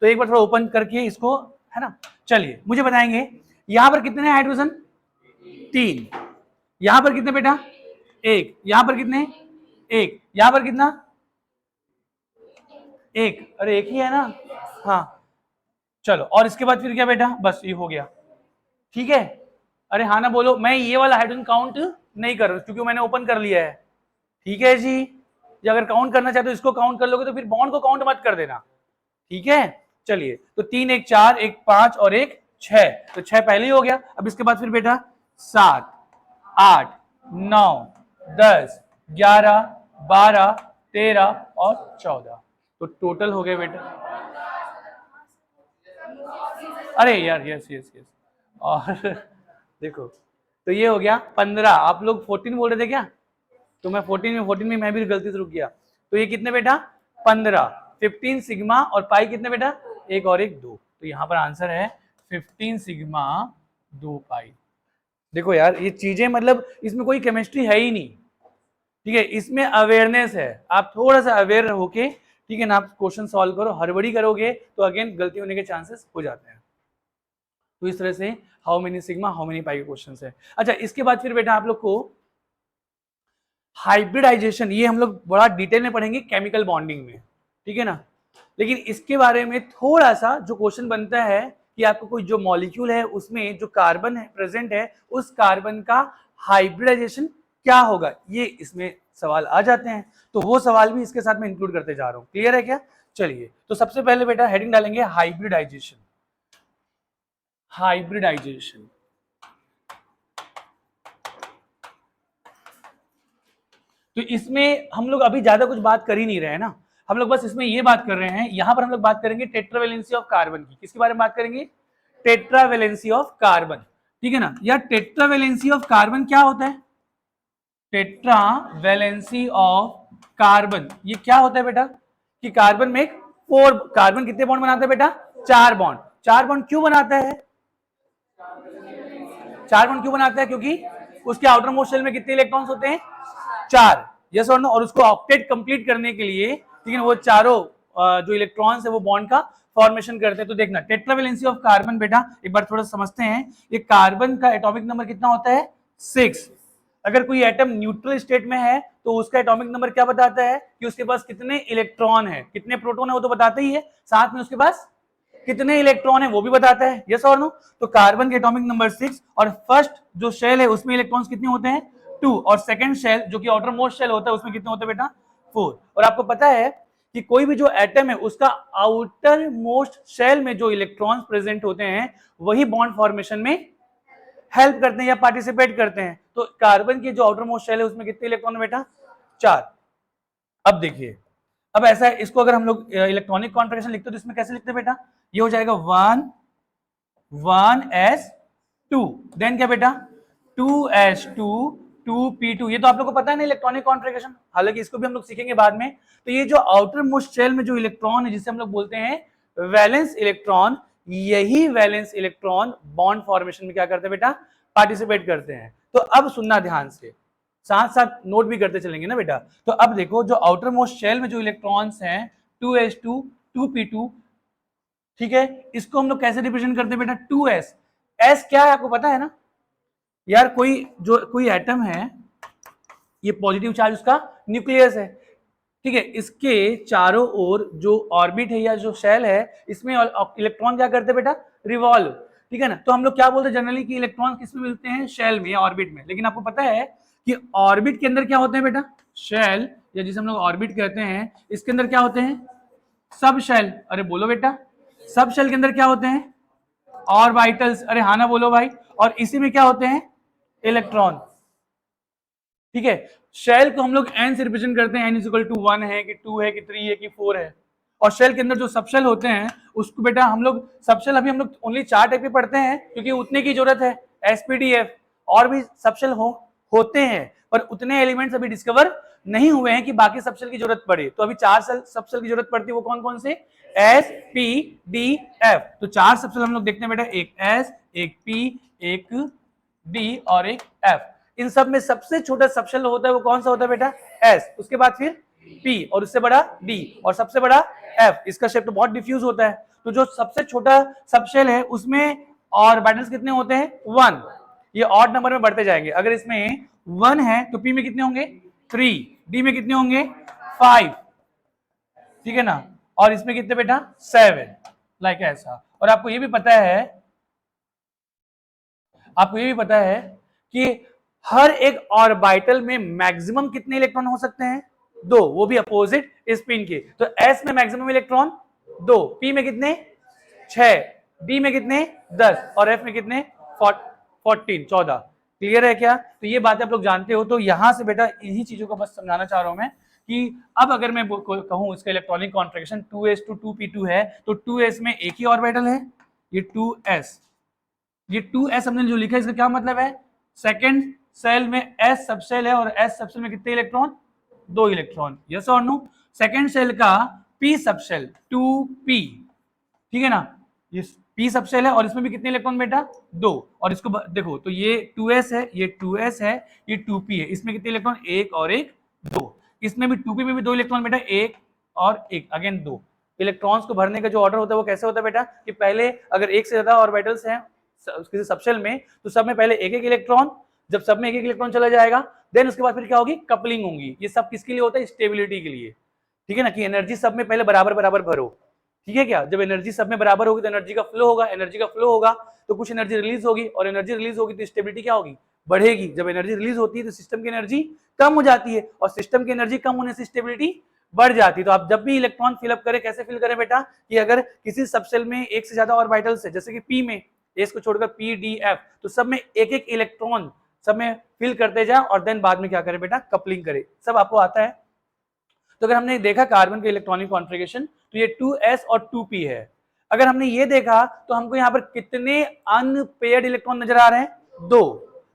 तो एक बार थोड़ा ओपन करके इसको, है ना? चलिए मुझे बताएंगे, यहां पर कितने हाइड्रोजन? 3। यहां पर कितने बेटा? 1। यहां पर कितने? 1। यहां पर कितना? 1। अरे एक ही है ना? हाँ। चलो, और इसके बाद फिर क्या बेटा? बस ये हो गया, ठीक है? अरे हाँ ना बोलो, मैं ये वाला हाइड्रोजन काउंट नहीं कर रहा क्योंकि मैंने ओपन कर लिया है, ठीक है जी? ये अगर काउंट करना चाहते हो इसको काउंट कर लोगे, तो फिर बॉन्ड को काउंट मत कर देना, ठीक है? चलिए, तो 3 1 4 1 5 और एक 6, तो 6 पहले ही हो गया। अब इसके बाद फिर बेटा 7 8 9 10 11 12 13 और 14, तो टोटल हो गए बेटा। अरे यार, यस यस यस, और देखो, तो ये हो गया 15। आप लोग 14 बोल रहे थे क्या? तो मैं 14 में मैं भी गलती से रुक गया। तो ये कितने बेटा? 15। 15 सिग्मा, और पाई कितने बेटा? एक और एक 2, तो यहाँ पर आंसर है 15 सिग्मा 2 पाई। देखो यार, ये चीजें मतलब इसमें कोई केमिस्ट्री है ही नहीं, ठीक है? इसमें अवेयरनेस है, आप थोड़ा सा अवेयर रहोगे, ठीक है ना? आप क्वेश्चन सॉल्व करो, हड़बड़ी करोगे तो अगेन गलती होने के चांसेस हो जाते हैं। तो इस तरह से how many sigma how many pi के क्वेश्चन है। अच्छा, इसके बाद फिर बेटा आप लोग को हाइब्रिडाइजेशन, ये हम लोग बड़ा डिटेल में पढ़ेंगे केमिकल बॉन्डिंग में, ठीक है ना? लेकिन इसके बारे में थोड़ा सा जो क्वेश्चन बनता है कि आपको कोई जो मॉलिक्यूल है उसमें जो कार्बन है प्रेजेंट है, उस कार्बन का हाइब्रिडाइजेशन क्या होगा, ये इसमें सवाल आ जाते हैं, तो वो सवाल भी इसके साथ में इंक्लूड करते जा रहा हूं। क्लियर है क्या? चलिए, तो सबसे पहले बेटा हेडिंग डालेंगे हाइब्रिडाइजेशन। हाइब्रिडाइजेशन, तो इसमें हम लोग अभी ज्यादा कुछ बात कर ही नहीं रहे हैं ना, हम लोग बस इसमें ये बात कर रहे हैं, यहां पर हम लोग बात करेंगे टेट्रावैलेंसी ऑफ कार्बन की। किसके बारे में बात करेंगे? टेट्रावैलेंसी ऑफ कार्बन, ठीक है ना। या टेट्रावैलेंसी ऑफ कार्बन क्या होता है? टेट्रावैलेंसी ऑफ कार्बन ये क्या होता है बेटा? कि कार्बन में 4 कार्बन कितने बॉन्ड बनाता है बेटा? 4 बॉन्ड। 4 बॉन्ड क्यों बनाता है? 4 बॉन्ड क्यों बनाता है? क्योंकि उसके आउटर मोस्ट शेल में कितने इलेक्ट्रॉन्स होते हैं? 4। यस और नो? और उसको ऑक्टेट कंप्लीट करने के लिए, ठीक है, वो चारों जो इलेक्ट्रॉन्स है वो बॉन्ड का फॉर्मेशन करते हैं। तो देखना टेट्रावैलेंसी ऑफ कार्बन बेटा एक बार थोड़ा समझते हैं। ये कार्बन का एटॉमिक नंबर कितना होता है? 6। अगर कोई एटम न्यूट्रल स्टेट में है तो उसका एटॉमिक नंबर क्या बताता है? कि उसके पास कितने इलेक्ट्रॉन है, कितने प्रोटॉन है वो तो बताता ही है, साथ में उसके पास कितने इलेक्ट्रॉन है वो भी बताता है। यस और नो? तो कार्बन के एटॉमिक नंबर 6 और फर्स्ट जो शेल है उसमें इलेक्ट्रॉन्स कितने होते हैं? 2। और सेकंड शेल जो कि आउटर मोस्ट शेल होता है उसमें कितने होते हैं बेटा? 4। और आपको पता है कि कोई भी जो एटम है उसका आउटर मोस्ट शेल में जो इलेक्ट्रॉन्स प्रेजेंट होते हैं वही बॉन्ड फॉर्मेशन में हेल्प करते हैं या पार्टिसिपेट करते हैं। तो कार्बन की जो आउटर मोस्ट शेल है उसमें कितने इलेक्ट्रॉन है बेटा? 4। अब देखिए, अब ऐसा है, इसको अगर हम लोग इलेक्ट्रॉनिक कॉन्फ़िगरेशन लिखते तो इसमें कैसे लिखते हैं बेटा? ये हो जाएगा 1s2 देन क्या बेटा? 2s2 2p2। ये तो आप लोग को पता है ना इलेक्ट्रॉनिक कॉन्फ़िगरेशन, हालांकि इसको भी हम लोग सीखेंगे बाद में। तो ये जो आउटर मोस्ट शेल में जो इलेक्ट्रॉन है जिसे हम लोग बोलते हैं वैलेंस इलेक्ट्रॉन, यही वैलेंस इलेक्ट्रॉन बॉन्ड फॉर्मेशन में क्या करते हैं बेटा? पार्टिसिपेट करते हैं। तो अब सुनना ध्यान से, साथ साथ नोट भी करते चलेंगे ना बेटा। तो अब देखो जो आउटर मोस्ट शेल में जो इलेक्ट्रॉन्स हैं 2s2 2p2, ठीक है, इसको हम लोग कैसे रिप्रेजेंट करते हैं बेटा? 2s। s क्या है आपको पता है ना यार? कोई एटम है, ये पॉजिटिव चार्ज उसका न्यूक्लियस है, ठीक है, इसके चारों ओर जो ऑर्बिट है या जो शेल है इसमें इलेक्ट्रॉन क्या करते हैं बेटा? रिवॉल्व, ठीक है ना। तो हम लोग क्या बोलते हैं जनरली कि इलेक्ट्रॉन किस में मिलते हैं? शेल में या ऑर्बिट में। लेकिन आपको पता है कि ऑर्बिट के अंदर क्या होते हैं बेटा? शेल, या जिसे हम लोग ऑर्बिट कहते हैं, इसके अंदर क्या होते हैं? सब शेल। अरे बोलो बेटा, सब शेल के अंदर क्या होते हैं? ऑर्बिटल्स। अरे हाँ ना बोलो भाई। और इसी में क्या होते हैं? इलेक्ट्रॉन, ठीक है। शेल को हम लोग एन से रिप्रेजेंट करते हैं, एन इज इक्वल टू 1 है कि 2 है कि 3 है कि 4 है। और शेल के अंदर जो सबशेल होते हैं उसको बेटा हम लोग सबशेल अभी हम लोग ओनली 4 टाइप के पढ़ते हैं क्योंकि उतने की जरूरत है। एसपीडीएफ और भी सबशेल होते हैं पर उतने एलिमेंट्स अभी डिस्कवर नहीं हुए हैं कि बाकी सबशेल की जरूरत पड़े। तो अभी 4 सबशेल की जरूरत पड़ती है, वो कौन कौन से? S P D F. तो 4 सबशेल हम लोग देखते हैं बेटा, एक एस, एक पी, एक डी और एक एफ। इन सब में सबसे छोटा सबशेल होता है वो कौन सा होता है बेटा? एस। उसके बाद फिर पी और उससे बड़ा डी और सबसे बड़ा एफ। इसका शेप तो बहुत डिफ्यूज होता है। तो जो सबसे छोटा सबशेल है उसमें ऑर्बिटल्स कितने होते हैं? 1। ये ऑड नंबर में बढ़ते जाएंगे। अगर इसमें 1 है तो पी में कितने होंगे? 3, डी में कितने होंगे? 5, ठीक है ना। और इसमें कितने बेटा? 7, लाइक ऐसा। और आपको ये भी पता है कि हर एक ऑर्बिटल में मैक्सिमम कितने इलेक्ट्रॉन हो सकते हैं? 2, वो भी अपोजिट स्पिन के। तो एस में मैक्सिमम इलेक्ट्रॉन 2, पी में कितने? 6, डी में कितने? 10 और एफ में कितने? 14। क्लियर है क्या? तो ये बातें आप लोग जानते हो। तो यहां से बेटा इन्हीं चीजों को बस समझाना चाह रहा हूं मैं कि अब अगर मैं कहूं इसका electronic configuration 2s to 2p2 है तो 2s में एक ही ऑर्बिटल है, ये 2s। ये 2s हमने जो लिखा है इसका क्या मतलब है? सेकंड सेल में s सबसेल है और s सबसेल में कितने इलेक्ट्रॉन? 2 इलेक्ट्रॉन। यस और नो? सेकंड सेल का p सबसेल 2p, ठीक है ना, ये p सबसेल है और इसमें भी कितने इलेक्ट्रॉन बेटा? 2। और इसको देखो तो ये 2s है, ये 2s है, ये 2p है, इसमें कितने इलेक्ट्रॉन? 1 और 1 2। इसमें भी 2p में भी 2 इलेक्ट्रॉन बेटा, 1 और 1 अगेन 2। इलेक्ट्रॉन्स को भरने का जो ऑर्डर होता है वो कैसे होता है बेटा? कि पहले अगर एक से ज्यादा ऑर्बिटल्स हैं किसी सबशेल में तो सब में पहले एक एक इलेक्ट्रॉन, जब सब में एक एक इलेक्ट्रॉन चला जाएगा देन उसके बाद फिर क्या होगी? कपलिंग होगी। ये सब किसके लिए होता है? स्टेबिलिटी के लिए, ठीक है ना, कि एनर्जी सब में पहले बराबर बराबर भरो, ठीक है क्या। जब एनर्जी सब में बराबर होगी तो एनर्जी का फ्लो होगा, एनर्जी का फ्लो होगा तो कुछ एनर्जी रिलीज होगी और एनर्जी रिलीज होगी तो स्टेबिलिटी क्या होगी? बढ़ेगी। जब एनर्जी रिलीज होती है तो सिस्टम की एनर्जी कम हो जाती है और सिस्टम की एनर्जी कम होने से स्टेबिलिटी बढ़ जाती है। तो आप जब भी इलेक्ट्रॉन फिलअप करें कैसे फिल करें बेटा? कि अगर किसी सबसेल में एक से ज्यादा ऑर्बिटल्स है, जैसे कि पी में एस को छोड़कर पी डी एफ, तो सब में एक एक इलेक्ट्रॉन सब में फिल करते जाए और देन बाद में क्या करें बेटा? कपलिंग करें। सब आपको आता है। तो अगर हमने देखा कार्बन का इलेक्ट्रॉनिक कॉन्फ़िगरेशन तो ये 2s और 2p है। अगर हमने ये देखा तो हमको यहाँ पर कितने अनपेयर्ड इलेक्ट्रॉन नजर आ रहे हैं? 2।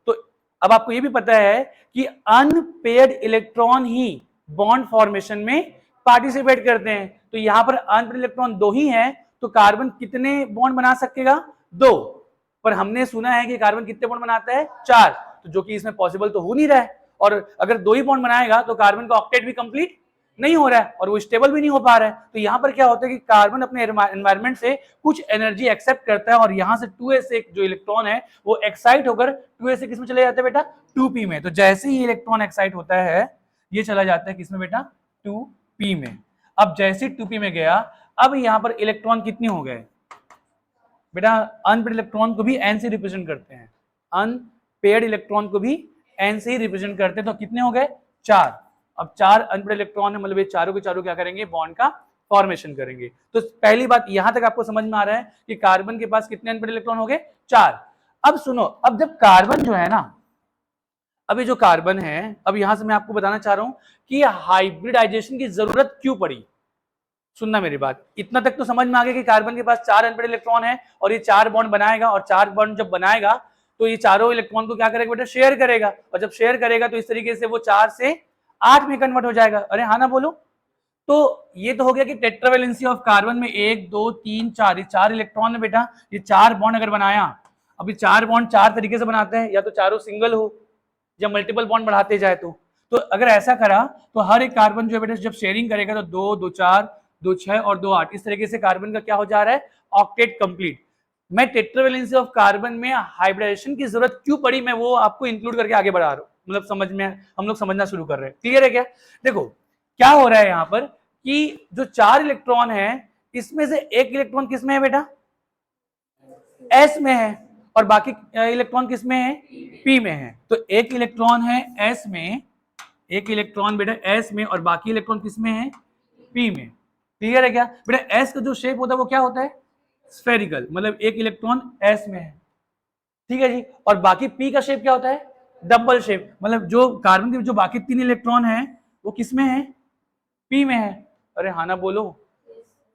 तो अब आपको ये भी पता है कि अनपेयर्ड इलेक्ट्रॉन ही बॉन्ड फॉर्मेशन में पार्टिसिपेट करते हैं। तो यहाँ पर अनपेयर्ड इलेक्ट्रॉन 2 ही हैं, तो कार्बन कितने बॉन्ड बना सकेगा? 2। पर हमने सुना है कि कार्बन कितने बॉन्ड बनाता है? 4। तो जो कि इसमें पॉसिबल तो हो नहीं रहा है, और अगर 2 ही बॉन्ड बनाएगा तो कार्बन का ऑक्टेट भी कंप्लीट नहीं हो रहा है और वो स्टेबल भी नहीं हो पा रहा है। तो यहाँ पर क्या होता है कि कार्बन अपने एनवायरमेंट से कुछ एनर्जी एक्सेप्ट करता है और यहाँ से 2s से जो इलेक्ट्रॉन है वो एक्साइट होकर 2s से किसमें चले जाते हैं बेटा? 2p में। तो जैसे ही इलेक्ट्रॉन एक्साइट होता है ये चला जाता है किसमें बेटा? 2p में। अब जैसे 2p में गया, अब यहाँ पर इलेक्ट्रॉन कितने हो गए बेटा? अनपेयर्ड इलेक्ट्रॉन को भी n से रिप्रेजेंट करते हैं, अनपेयर्ड इलेक्ट्रॉन को भी n से ही रिप्रेजेंट करते हैं। तो कितने हो गए? 4। अब 4 अनपेयर्ड इलेक्ट्रॉन है, मतलब ये चारों के चारों क्या करेंगे? बॉन्ड का फॉर्मेशन करेंगे। तो पहली बात यहां तक आपको समझ में आ रहा है कि कार्बन के पास कितने अनपेयर्ड इलेक्ट्रॉन हो गए? 4। अब सुनो, अब जब कार्बन जो है ना, अब ये जो कार्बन है, अब यहां से मैं आपको बताना चाह रहा हूं कि हाइब्रिडाइजेशन की जरूरत क्यों पड़ी। सुनना मेरी बात, इतना तक तो समझ में आ गया कि कार्बन के पास 4 अनपेयर्ड इलेक्ट्रॉन है और ये 4 बॉन्ड बनाएगा, और 4 बॉन्ड जब बनाएगा तो ये चारों इलेक्ट्रॉन को क्या करेगा बेटा? शेयर करेगा, और जब शेयर करेगा तो इस तरीके से वो 4 से 8 में कन्वर्ट हो जाएगा। अरे हाँ ना बोलो। तो ये तो हो गया कि टेट्रावेलेंसी ऑफ कार्बन में 1 2 3 4, ये 4 इलेक्ट्रॉन है बेटा, ये 4 बॉन्ड अगर बनाया, अभी 4 बॉन्ड 4 तरीके से बनाते हैं, या तो चारों सिंगल हो या मल्टीपल बॉन्ड बढ़ाते जाए। तो अगर ऐसा करा तो हर एक कार्बन जो है बेटा जब शेयरिंग करेगा तो 2 2 4 2 6 और 2 8, इस तरीके से कार्बन का क्या हो जा रहा है? Octet complete. मैं टेट्रावेलेंसी ऑफ कार्बन में हाइब्रिडाइजेशन की जरूरत क्यों पड़ी, मैं वो आपको इंक्लूड करके आगे बढ़ा रहा हूं, मतलब समझ में हम लोग समझना शुरू कर रहे हैं। क्लियर है क्या? देखो क्या हो रहा है यहाँ पर कि जो 4 इलेक्ट्रॉन है इसमें से एक इलेक्ट्रॉन किसमें है बेटा? s में है, और बाकी इलेक्ट्रॉन किसमें है? p में है। तो एक इलेक्ट्रॉन है s में, एक इलेक्ट्रॉन बेटा s में, और बाकी इलेक्ट्रॉन किसमें है? p में। क्लियर है क्या बेटा? s का जो शेप होता है वो क्या होता है? स्फेरिकल, मतलब एक इलेक्ट्रॉन s में है, ठीक है जी। और बाकी p का शेप क्या होता है? डबल शेप, मतलब जो कार्बन के जो बाकी 3 इलेक्ट्रॉन है वो किसमें है? p में है। अरे हाँ ना बोलो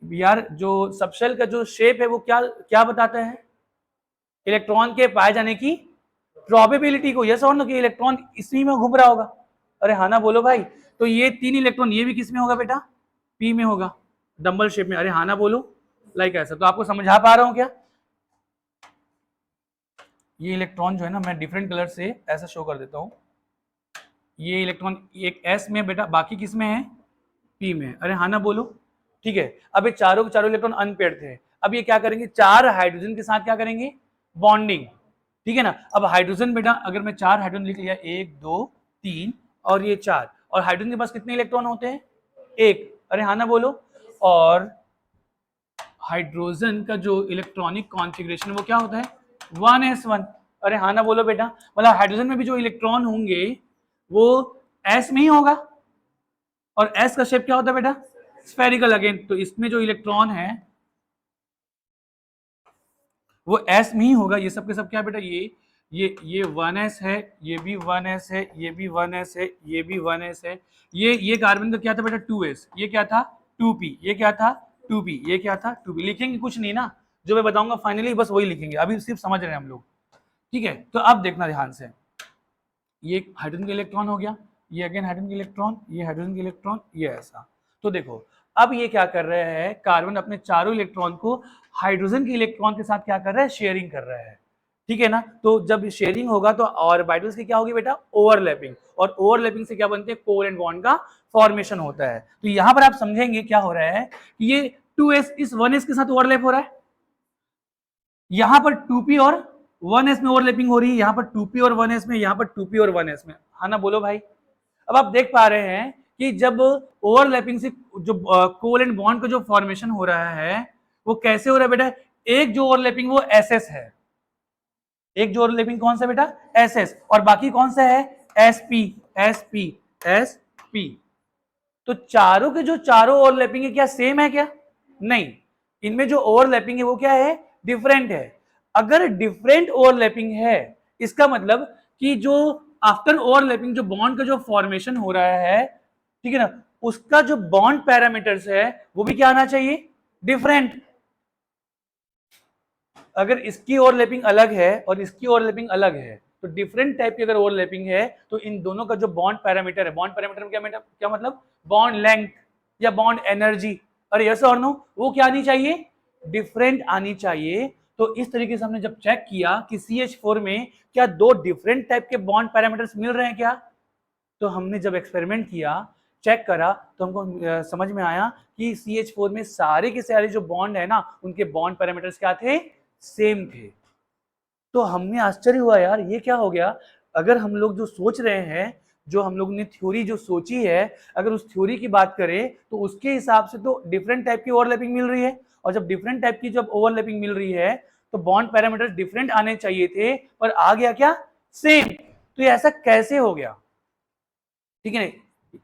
यार, जो सबशेल का जो शेप है वो क्या क्या बताता है? इलेक्ट्रॉन के पाए जाने की प्रोबेबिलिटी को। यस और नो, कि इलेक्ट्रॉन इसी में घूम रहा होगा। अरे हाँ ना बोलो भाई। तो ये 3 इलेक्ट्रॉन ये भी किस में होगा बेटा? p में होगा, डबल शेप में। अरे हाँ ना बोलो, लाइक ऐसा। तो आपको समझा पा रहा हूं क्या? ये इलेक्ट्रॉन जो है ना, मैं डिफरेंट कलर से ऐसा शो कर देता हूं। ये इलेक्ट्रॉन एक s में बेटा, बाकी किस में है? p में। अरे हाँ ना बोलो, ठीक है। अब ये चारों के चारों इलेक्ट्रॉन अनपेयर्ड थे, अब ये क्या करेंगे? 4 हाइड्रोजन के साथ क्या करेंगे? बॉन्डिंग, ठीक है ना। अब हाइड्रोजन बेटा, अगर मैं 4 हाइड्रोजन लिख लिया, 1 2 3 और ये 4, और हाइड्रोजन के पास कितने इलेक्ट्रॉन होते हैं? 1। अरे हाँ ना बोलो। और हाइड्रोजन का जो इलेक्ट्रॉनिक कॉन्फ़िगरेशन वो क्या होता है? 1s1। अरे हाँ ना बोलो बेटा, मतलब हाइड्रोजन में भी जो इलेक्ट्रॉन होंगे वो s में ही होगा, और s का शेप क्या होता है बेटा? Spherical again. तो इसमें जो इलेक्ट्रॉन है वो s में ही होगा। ये सब के सब क्या बेटा? ये 1s है, ये भी 1s है, ये भी 1s है, ये भी 1s है। ये कार्बन का क्या था बेटा? 2s। ये क्या था? 2p। ये क्या था? 2p। ये क्या था? 2p। लिखेंगे कुछ नहीं ना, जो मैं बताऊंगा फाइनली बस वही लिखेंगे, अभी सिर्फ समझ रहे हैं हम लोग, ठीक है। तो अब देखना ध्यान से, ये हाइड्रोजन का इलेक्ट्रॉन हो गया, ये अगेन हाइड्रोजन का इलेक्ट्रॉन, ये हाइड्रोजन का इलेक्ट्रॉन, ये ऐसा। तो देखो अब ये क्या कर रहे हैं? कार्बन अपने चारों इलेक्ट्रॉन को हाइड्रोजन के इलेक्ट्रॉन के साथ क्या कर रहा है? शेयरिंग कर रहा है, ठीक है ना। तो जब शेयरिंग होगा तो ऑर्बिटल्स की क्या होगी बेटा? ओवरलैपिंग, और ओवरलैपिंग से क्या बनते हैं? कोवेलेंट बॉन्ड का फॉर्मेशन होता है। तो यहां पर आप समझेंगे क्या हो रहा है कि ये 2s इस 1s के साथ ओवरलैप हो रहा है, यहां पर 2p और 1s में ओवरलैपिंग हो रही है, यहां पर 2p और 1s में, यहां पर 2p और 1s में। हाँ ना बोलो भाई। अब आप देख पा रहे हैं कि जब ओवरलैपिंग से जो कोवेलेंट बॉन्ड का जो फॉर्मेशन हो रहा है वो कैसे हो रहा है बेटा? एक जो ओवरलैपिंग वो एसएस है, एक जो ओवरलैपिंग कौन सा बेटा? एसएस, और बाकी कौन सा है? SP SP SP. तो चारों के जो चारों ओवरलैपिंग है क्या सेम है क्या? नहीं, इनमें जो ओवरलैपिंग है वो क्या है? डिफरेंट है। अगर डिफरेंट ओवरलैपिंग है इसका मतलब कि जो आफ्टर ओवरलैपिंग जो बॉन्ड का जो फॉर्मेशन हो रहा है, ठीक है ना, उसका जो बॉन्ड पैरामीटर्स है वो भी क्या आना चाहिए, डिफरेंट। अगर इसकी ओवरलैपिंग अलग है और इसकी ओवरलैपिंग अलग है तो डिफरेंट टाइप की अगर ओवरलैपिंग है तो इन दोनों का जो बॉन्ड पैरामीटर है, बॉन्ड पैरामीटर में क्या मतलब बॉन्ड लेंथ या बॉन्ड एनर्जी, और यस और नो, वो क्या आनी चाहिए, डिफरेंट आनी चाहिए। तो इस तरीके से हमने जब चेक किया कि CH4 में क्या दो डिफरेंट टाइप के बॉन्ड पैरामीटर्स मिल रहे हैं क्या, तो हमने जब एक्सपेरिमेंट किया, चेक करा, तो हमको समझ में आया कि CH4 में सारे के सारे जो बॉन्ड है ना उनके बॉन्ड पैरामीटर्स क्या थे, सेम थे। तो हमने आश्चर्य हुआ यार ये क्या हो गया। अगर हम लोग जो सोच रहे हैं, जो हम लोग ने थ्योरी जो सोची है, अगर उस थ्योरी की बात करें तो उसके हिसाब से तो डिफरेंट टाइप की ओवरलैपिंग मिल रही है, और जब डिफरेंट टाइप की जब ओवरलैपिंग मिल रही है तो बॉन्ड पैरामीटर्स डिफरेंट आने चाहिए थे, पर आ गया क्या, सेम। तो ये ऐसा कैसे हो गया, ठीक है,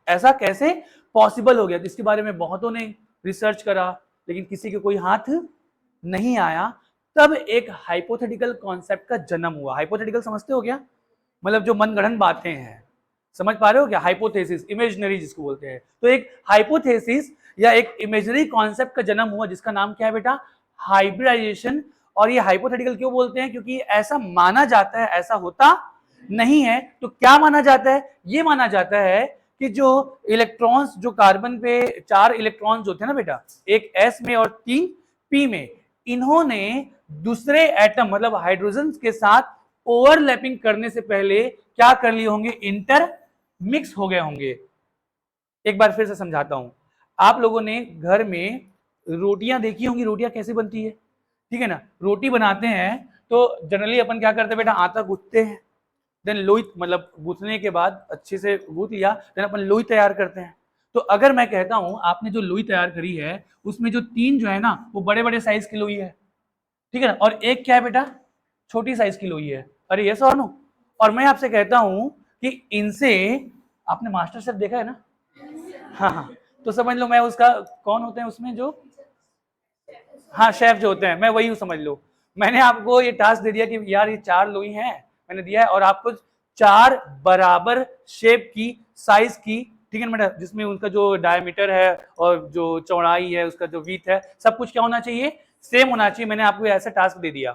ऐसा कैसे पॉसिबल हो गया। तो इसके बारे में बहुतों ने रिसर्च करा लेकिन किसी के कोई हाथ नहीं आया। तब एक हाइपोथेटिकल कॉन्सेप्ट का जन्म हुआ। हाइपोथेटिकल समझते हो क्या, मतलब जो मनगढ़ंत बातें हैं, समझ पा रहे हो क्या, हाइपोथेसिस, इमेजिनरी जिसको बोलते हैं। तो एक हाइपोथेसिस या एक इमेजिनरी कॉन्सेप्ट का जन्म हुआ जिसका नाम क्या है बेटा, हाइब्रिडाइजेशन। और ये हाइपोथेटिकल क्यों बोलते हैं, क्योंकि ऐसा माना जाता है, ऐसा होता नहीं है। तो क्या माना जाता है, ये माना जाता है कि जो इलेक्ट्रॉन्स, जो कार्बन पे 4 इलेक्ट्रॉन्स जो थे ना बेटा, एक S में और 3 P में, इन्होंने दूसरे एटम मतलब हाइड्रोजन के साथ ओवरलैपिंग करने से पहले क्या कर लिए होंगे, इंटर मिक्स हो गए होंगे। एक बार फिर से समझाता हूं। आप लोगों ने घर में रोटियां देखी होंगी, रोटियां कैसे बनती है, ठीक है ना। रोटी बनाते हैं तो जनरली अपन क्या करते हैं बेटा, आटा गूंथते हैं, देन लोई, मतलब गूंथने के बाद अच्छे से गूंथ लिया, देन अपन लोई तैयार करते हैं। तो अगर मैं कहता हूं आपने जो लोई तैयार करी है उसमें जो 3 जो है ना वो बड़े बड़े साइज की लोई है, ठीक है ना, और एक क्या है बेटा, छोटी साइज की लोई है। अरे यस और नो। और मैं आपसे कहता हूं कि इनसे, आपने मास्टर शेफ देखा है ना, हाँ हाँ, तो समझ लो मैं उसका, कौन होते हैं उसमें जो, हाँ शेफ जो होते हैं, मैं वही हूँ समझ लो। मैंने आपको ये टास्क दे दिया कि यार ये 4 लोई हैं, मैंने दिया है, और आपको 4 बराबर शेप की, साइज की, ठीक है ना बेटा, जिसमें उनका जो डायमीटर है और जो चौड़ाई है, उसका जो विड्थ है, सब कुछ क्या होना चाहिए, सेम होना चाहिए। मैंने आपको ऐसा टास्क दे दिया,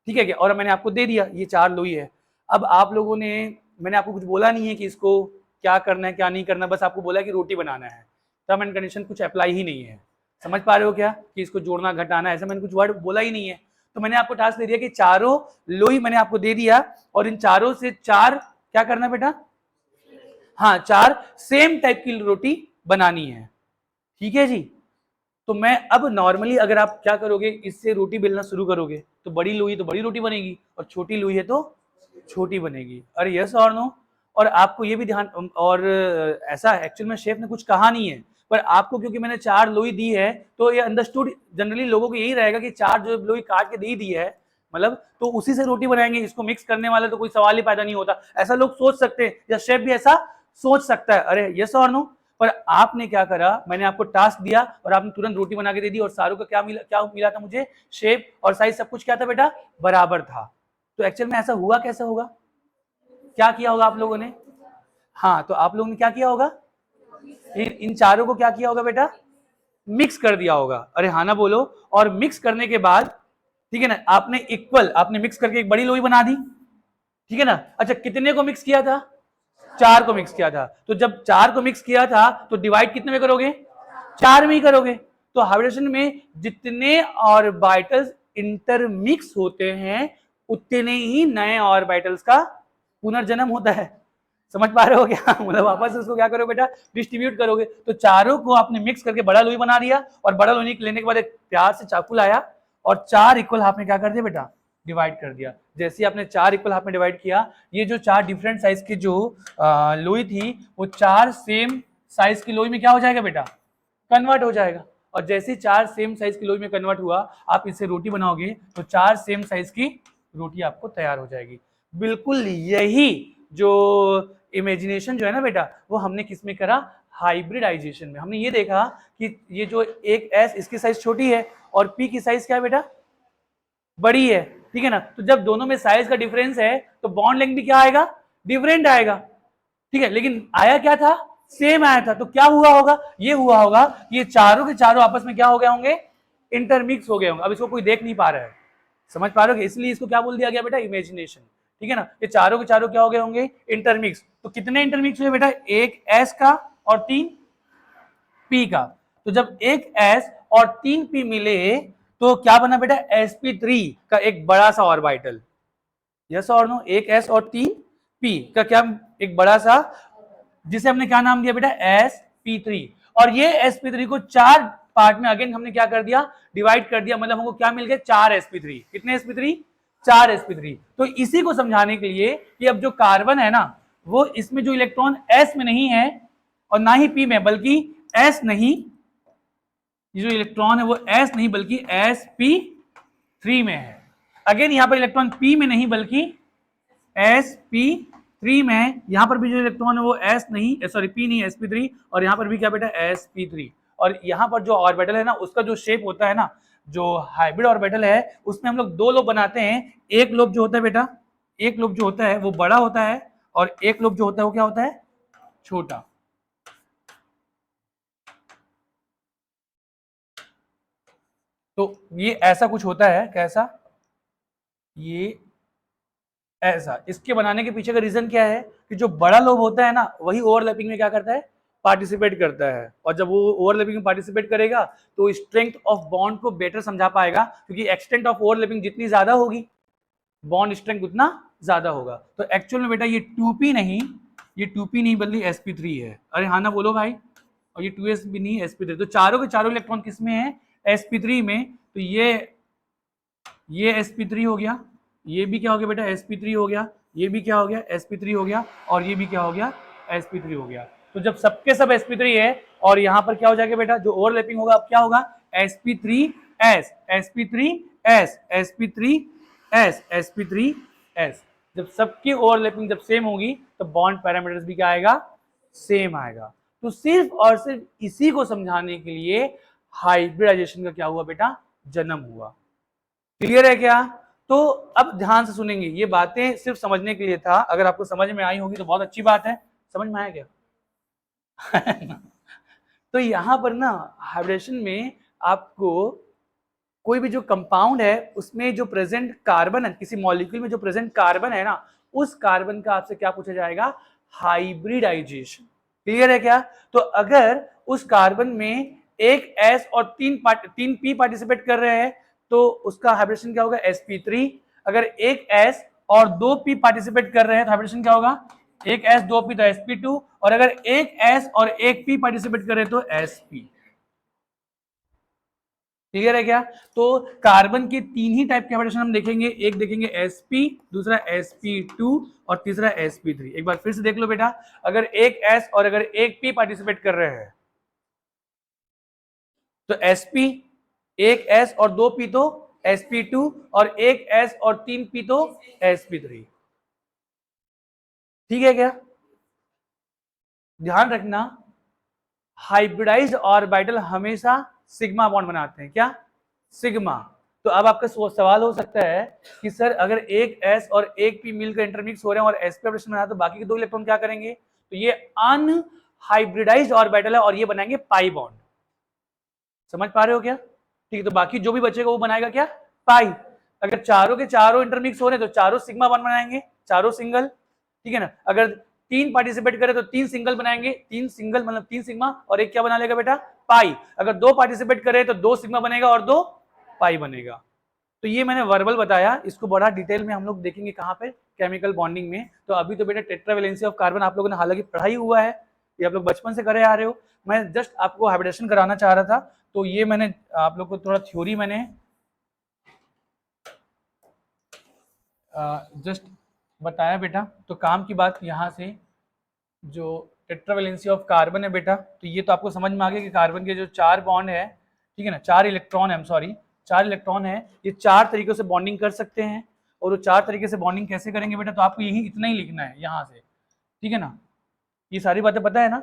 ठीक है क्या, और मैंने आपको दे दिया ये 4 लोई है। अब आप लोगों ने, मैंने आपको कुछ बोला नहीं है कि इसको क्या करना है क्या नहीं करना, बस आपको बोला कि रोटी बनाना है। टर्म एंड कंडीशन कुछ अप्लाई ही नहीं है। समझ पा रहे हो क्या, कि इसको जोड़ना घटाना, ऐसा मैंने कुछ वर्ड बोला ही नहीं है। तो मैंने आपको टास्क दे दिया कि चारों लोई मैंने आपको दे दिया, और इन चारों से 4 क्या करना बेटा, हाँ 4 सेम टाइप की रोटी बनानी है, ठीक है जी। तो मैं अब नॉर्मली अगर आप क्या करोगे, इससे रोटी बेलना शुरू करोगे तो बड़ी लोई तो बड़ी रोटी बनेगी, और छोटी लोई है तो छोटी बनेगी। अरे यस और नो। और आपको ये भी ध्यान, और ऐसा एक्चुअल में शेफ ने कुछ कहा नहीं है, पर आपको क्योंकि मैंने 4 लोई दी है तो ये अंडरस्टूड, जनरली लोगों को यही रहेगा कि 4 जो लोई काट के दे दी है, मतलब तो उसी से रोटी बनाएंगे, इसको मिक्स करने वाले तो कोई सवाल ही पैदा नहीं होता। ऐसा लोग सोच सकते हैं, या शेफ भी ऐसा सोच सकता है। अरे यस और नो। पर आपने क्या करा, मैंने आपको टास्क दिया और आपने तुरंत रोटी बना के दे दी, और सारों का क्या मिला था मुझे, शेप और साइज सब कुछ क्या था बेटा, बराबर था। तो एक्चुअल में ऐसा हुआ कैसे होगा, क्या किया होगा आप लोगों ने, हाँ तो आप लोगों ने क्या किया होगा, इन चारों को क्या किया होगा बेटा, मिक्स कर दिया होगा। अरे हाँ ना बोलो। और मिक्स करने के बाद, ठीक है ना, आपने इक्वल, आपने मिक्स करके एक बड़ी लोई बना दी, ठीक है ना। अच्छा कितने को मिक्स किया था, 4 को मिक्स किया था। तो जब 4 को मिक्स किया था तो डिवाइड कितने में करोगे, 4 में ही करोगे। तो हाइब्रिडेशन में जितने ऑर्बिटल्स इंटरमिक्स होते हैं उतने ही नए ऑर्बिटल्स का पुनर्जन्म होता है। समझ पा रहे हो क्या मतलब वापस से उसको क्या करोगे बेटा, डिस्ट्रीब्यूट करोगे। तो चारों को आपने मिक्स करके बड़ा लोई बना दिया, और बड़ा लोई लेने के बाद एक प्यार से चाकू लाया और 4 इक्वल हाफ में क्या कर दिया बेटा, डिवाइड कर दिया। जैसे ही आपने 4 इक्वल हाफ में डिवाइड किया, ये जो 4 डिफरेंट साइज की जो लोई थी वो 4 सेम साइज की लोई में क्या हो जाएगा बेटा, कन्वर्ट हो जाएगा। और जैसे ही 4 सेम साइज की लोई में कन्वर्ट हुआ, आप इससे रोटी बनाओगे तो 4 सेम साइज की रोटी आपको तैयार हो जाएगी। बिल्कुल यही जो इमेजिनेशन जो है ना बेटा, वो हमने किस में करा, हाइब्रिडाइजेशन में। हमने ये देखा कि ये जो एक S इसकी साइज छोटी है और P की साइज क्या है बेटा, बड़ी है, ठीक है ना। तो जब दोनों में साइज का डिफरेंस है तो बॉन्ड लेंथ भी क्या आएगा, डिफरेंट आएगा, ठीक है। लेकिन आया क्या था, सेम आया था, तो क्या हुआ होगा, ये हुआ होगा कि ये चारों के चारों आपस में क्या हो गए होंगे, इंटरमिक्स हो गए होंगे। अब इसको कोई देख नहीं पा रहा है, समझ पा रहे हो, इसलिए इसको क्या बोल दिया गया बेटा, इमेजिनेशन, ठीक है ना। ये चारों के चारों क्या हो गए होंगे, इंटरमिक्स। तो कितने इंटरमिक्स हुए बेटा, एक एस का और 3 पी का। तो जब एक एस और 3 पी मिले तो क्या बना बेटा, sp3 का एक बड़ा सा ऑर्बिटल। यस और नो, एक एस और 3 पी का क्या, एक बड़ा सा, जिसे हमने क्या नाम दिया बेटा, sp3। और ये sp3 को 4 पार्ट में अगेन हमने क्या कर दिया, डिवाइड कर दिया, मतलब हमको क्या मिल गए, 4 sp3। कितने sp3, 4 sp3। तो इसी को समझाने के लिए कि अब जो कार्बन है ना, वो इसमें जो इलेक्ट्रॉन s में नहीं है और ना ही p में, बल्कि s नहीं, ये जो इलेक्ट्रॉन है वो s नहीं बल्कि sp3 में है। अगेन यहां पर इलेक्ट्रॉन p में नहीं बल्कि sp3 में, यहां पर भी जो इलेक्ट्रॉन है वो s नहीं, सॉरी p नहीं, sp3, और यहां पर भी क्या बेटा, sp3। और यहां पर जो ऑर्बिटल है ना, उसका जो शेप होता है ना, जो हाइब्रिड ऑर्बिटल है, उसमें हम लोग 2 लोब बनाते हैं। एक लोब जो होता है बेटा, एक लोब जो होता है वो बड़ा होता है, और एक लोब जो होता है वो क्या होता है, छोटा। तो ये ऐसा कुछ होता है, कैसा, ये ऐसा। इसके बनाने के पीछे का रीजन क्या है कि जो बड़ा लोब होता है ना, वही ओवरलैपिंग में क्या करता है, पार्टिसिपेट करता है। और जब वो ओवरलैपिंग में पार्टिसिपेट करेगा तो स्ट्रेंथ ऑफ बॉन्ड को बेटर समझा पाएगा, क्योंकि एक्सटेंट ऑफ ओवरलैपिंग जितनी ज्यादा होगी, बॉन्ड स्ट्रेंथ उतना ज्यादा होगा। तो एक्चुअल में बेटा ये 2p नहीं, ये 2p नहीं बल्कि sp3 है। अरे हाँ ना बोलो भाई। और ये 2sp नहीं, sp3। तो चारों के चारों इलेक्ट्रॉन किस में है, sp3 में। तो ये sp3 हो गया, ये भी क्या हो गया बेटा, sp3 हो गया, ये भी क्या हो गया, sp3 हो गया, और ये भी क्या हो गया, sp3 हो गया। तो जब सबके सब sp3 है, और यहां पर क्या हो जाएगा बेटा, जो ओवरलैपिंग होगा अब क्या होगा, sp3s, sp3s, sp3s, sp3s। जब सबकी ओवरलैपिंग जब सेम होगी तो बॉन्ड पैरामीटर्स भी क्या आएगा, सेम आएगा। तो सिर्फ और सिर्फ इसी को समझाने के लिए हाइब्रिडाइजेशन का क्या हुआ बेटा, जन्म हुआ। क्लियर है क्या। तो अब ध्यान से सुनेंगे, ये बातें सिर्फ समझने के लिए था, अगर आपको समझ में आई होगी तो बहुत अच्छी बात है। समझ में आया क्या तो यहां पर ना हाइब्रिडेशन में आपको कोई भी जो कंपाउंड है उसमें जो प्रेजेंट कार्बन है, किसी मॉलिक्यूल में जो प्रेजेंट कार्बन है ना, उस कार्बन का आपसे क्या पूछा जाएगा, हाइब्रिडाइजेशन। क्लियर है क्या। तो अगर उस कार्बन में एक s और 3 p पार्टिसिपेट कर रहे हैं तो उसका हाइब्रिडेशन क्या होगा, sp3। अगर एक s और 2 p पार्टिसिपेट कर रहे हैं तो हाइब्रिडेशन क्या होगा, एक s 2 p तो sp2, और अगर एक s और एक p पार्टिसिपेट कर रहे हैं तो sp। क्लियर है क्या। तो कार्बन के 3 ही टाइप के हाइब्रिडेशन हम देखेंगे, एक देखेंगे sp, दूसरा sp2 और तीसरा sp3। एक बार फिर से देख लो बेटा, अगर एक s और अगर एक p पार्टिसिपेट कर रहे हैं तो sp, एक s और 2 p तो sp2, और एक s और 3 p तो sp3। ठीक है क्या। ध्यान रखना, हाइब्रिडाइज्ड ऑर्बिटल हमेशा सिग्मा बॉन्ड बनाते हैं, क्या, सिग्मा। तो अब आपका सवाल हो सकता है कि सर अगर एक s और एक p मिलकर इंटरमिक्स हो रहे हैं और sp ऑपरेशन बना तो बाकी के 2 इलेक्ट्रॉन क्या करेंगे, तो ये अनहाइब्रिडाइज्ड ऑर्बिटल है और ये बनाएंगे पाई बॉन्ड। समझ पा रहे हो क्या। ठीक है, तो बाकी जो भी बचेगा वो बनाएगा क्या, पाई। अगर चारों के चारों इंटरमिक्स हो रहे हैं तो चारों सिग्मा बॉन्ड बनाएंगे, चारों सिंगल। ठीक है ना। अगर 3 पार्टिसिपेट करे तो 3 सिंगल बनाएंगे, 3 सिंगल मतलब 3 सिग्मा, और एक क्या बना लेगा बेटा, पाई। अगर 2 पार्टिसिपेट करे तो 2 सिग्मा बनेगा और 2 पाई बनेगा। तो ये मैंने वर्बल बताया, इसको बड़ा डिटेल में हम लोग देखेंगे कहां पे, केमिकल बॉन्डिंग में। तो अभी तो बेटा टेट्रावैलेंसी ऑफ कार्बन आप लोगों ने हालांकि पढ़ाई हुआ है, ये आप लोग बचपन से करे आ रहे हो। मैं जस्ट आपको हाइब्रिडेशन कराना चाह रहा था, तो ये मैंने आप लोग को थोड़ा थ्योरी मैंने जस्ट बताया बेटा। तो काम की बात यहाँ से, जो टेट्रावैलेंसी ऑफ कार्बन है बेटा, तो ये तो आपको समझ में आ गया कि कार्बन के जो 4 बॉन्ड है, ठीक है ना, 4 इलेक्ट्रॉन है, सॉरी 4 इलेक्ट्रॉन है, ये 4 तरीकों से बॉन्डिंग कर सकते हैं। और वो 4 तरीके से बॉन्डिंग कैसे करेंगे बेटा, तो आपको यही इतना ही लिखना है यहाँ से, ठीक है ना। ये सारी बातें पता है ना।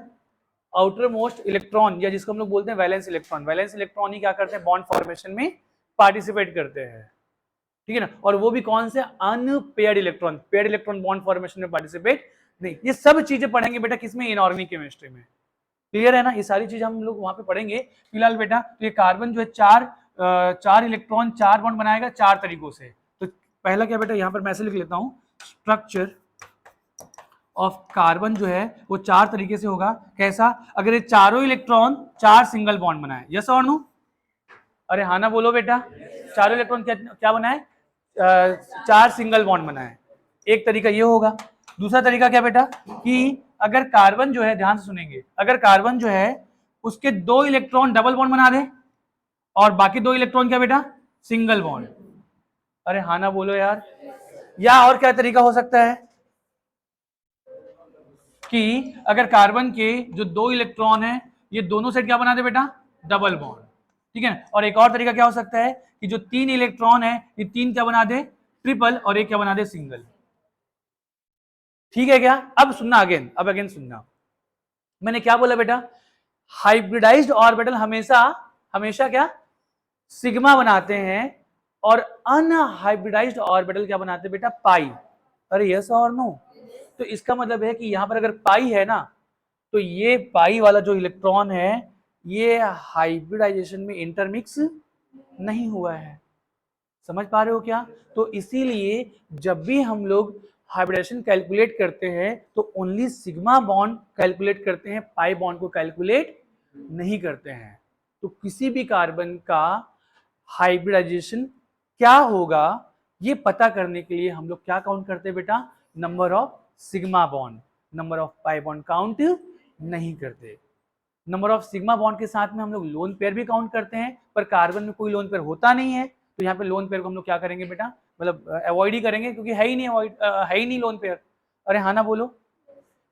आउटर मोस्ट इलेक्ट्रॉन, या जिसको हम लोग बोलते हैं वैलेंस इलेक्ट्रॉन, वैलेंस इलेक्ट्रॉन ही क्या करते हैं, बॉन्ड फॉर्मेशन में पार्टिसिपेट करते हैं, ठीक है ना। और वो भी कौन से, unpaired electron, paired electron bond formation में पार्टिसिपेट नहीं। ये सब चीजें पढ़ेंगे बेटा किसमें, इनऑर्गेनिक केमिस्ट्री में। क्लियर है ना, ये सारी चीज हम लोग वहां पे पढ़ेंगे। फिलहाल बेटा तो ये कार्बन जो है चार इलेक्ट्रॉन 4 बॉन्ड बनाएगा 4 तरीकों से। तो पहला क्या बेटा, यहां पर मैं ऐसे लिख लेता हूं, स्ट्रक्चर ऑफ कार्बन जो है वो 4 तरीके से होगा। कैसा? अगर ये चारों इलेक्ट्रॉन 4 सिंगल बॉन्ड बनाए, यस और नो? अरे हाँ ना बोलो बेटा, चारों इलेक्ट्रॉन क्या बनाए? 4 सिंगल बॉन्ड बनाए, एक तरीका ये होगा। दूसरा तरीका क्या बेटा, कि अगर कार्बन जो है, ध्यान से सुनेंगे, अगर कार्बन जो है उसके 2 इलेक्ट्रॉन डबल बॉन्ड बना दे और बाकी 2 इलेक्ट्रॉन क्या बेटा? Single bond. अरे हाँ ना बोलो यार। या और क्या तरीका हो सकता है कि अगर कार्बन के जो 2 इलेक्ट्रॉन है ये दोनों सेट क्या बना दे बेटा? Double bond. ठीक है। और एक और तरीका क्या हो सकता है कि जो 3 इलेक्ट्रॉन है ये 3 क्या बना दे? ट्रिपल, और एक क्या बना दे? सिंगल। ठीक है क्या? अब सुनना अगेन, अब अगेन सुनना, मैंने क्या बोला बेटा? हाइब्रिडाइज्ड ऑर्बिटल हमेशा हमेशा क्या? सिग्मा बनाते हैं, और अनहाइब्रिडाइज्ड ऑर्बिटल क्या बनाते हैं बेटा? पाई। अरे यस और नो? तो इसका मतलब है कि यहां पर अगर पाई है ना, तो ये पाई वाला जो इलेक्ट्रॉन है ये हाइब्रिडाइजेशन में इंटरमिक्स नहीं हुआ है। समझ पा रहे हो क्या? तो इसीलिए जब भी हम लोग हाइब्रिडेशन कैलकुलेट करते हैं तो ओनली सिग्मा बॉन्ड कैलकुलेट करते हैं, पाई बॉन्ड को कैलकुलेट नहीं करते हैं। तो किसी भी कार्बन का हाइब्रिडाइजेशन क्या होगा ये पता करने के लिए हम लोग क्या काउंट करते हैं बेटा? Number of sigma bond, number of pi bond count नहीं करते। नंबर ऑफ सिग्मा बॉन्ड के साथ में हम लोग लोन पेयर भी काउंट करते हैं, पर कार्बन में कोई लोन पेयर होता नहीं है, तो यहाँ पे लोन पेयर को हम लोग क्या करेंगे बेटा? मतलब अवॉइड ही करेंगे, क्योंकि है ही नहीं है ही नहीं लोन पेयर। अरे हाँ ना बोलो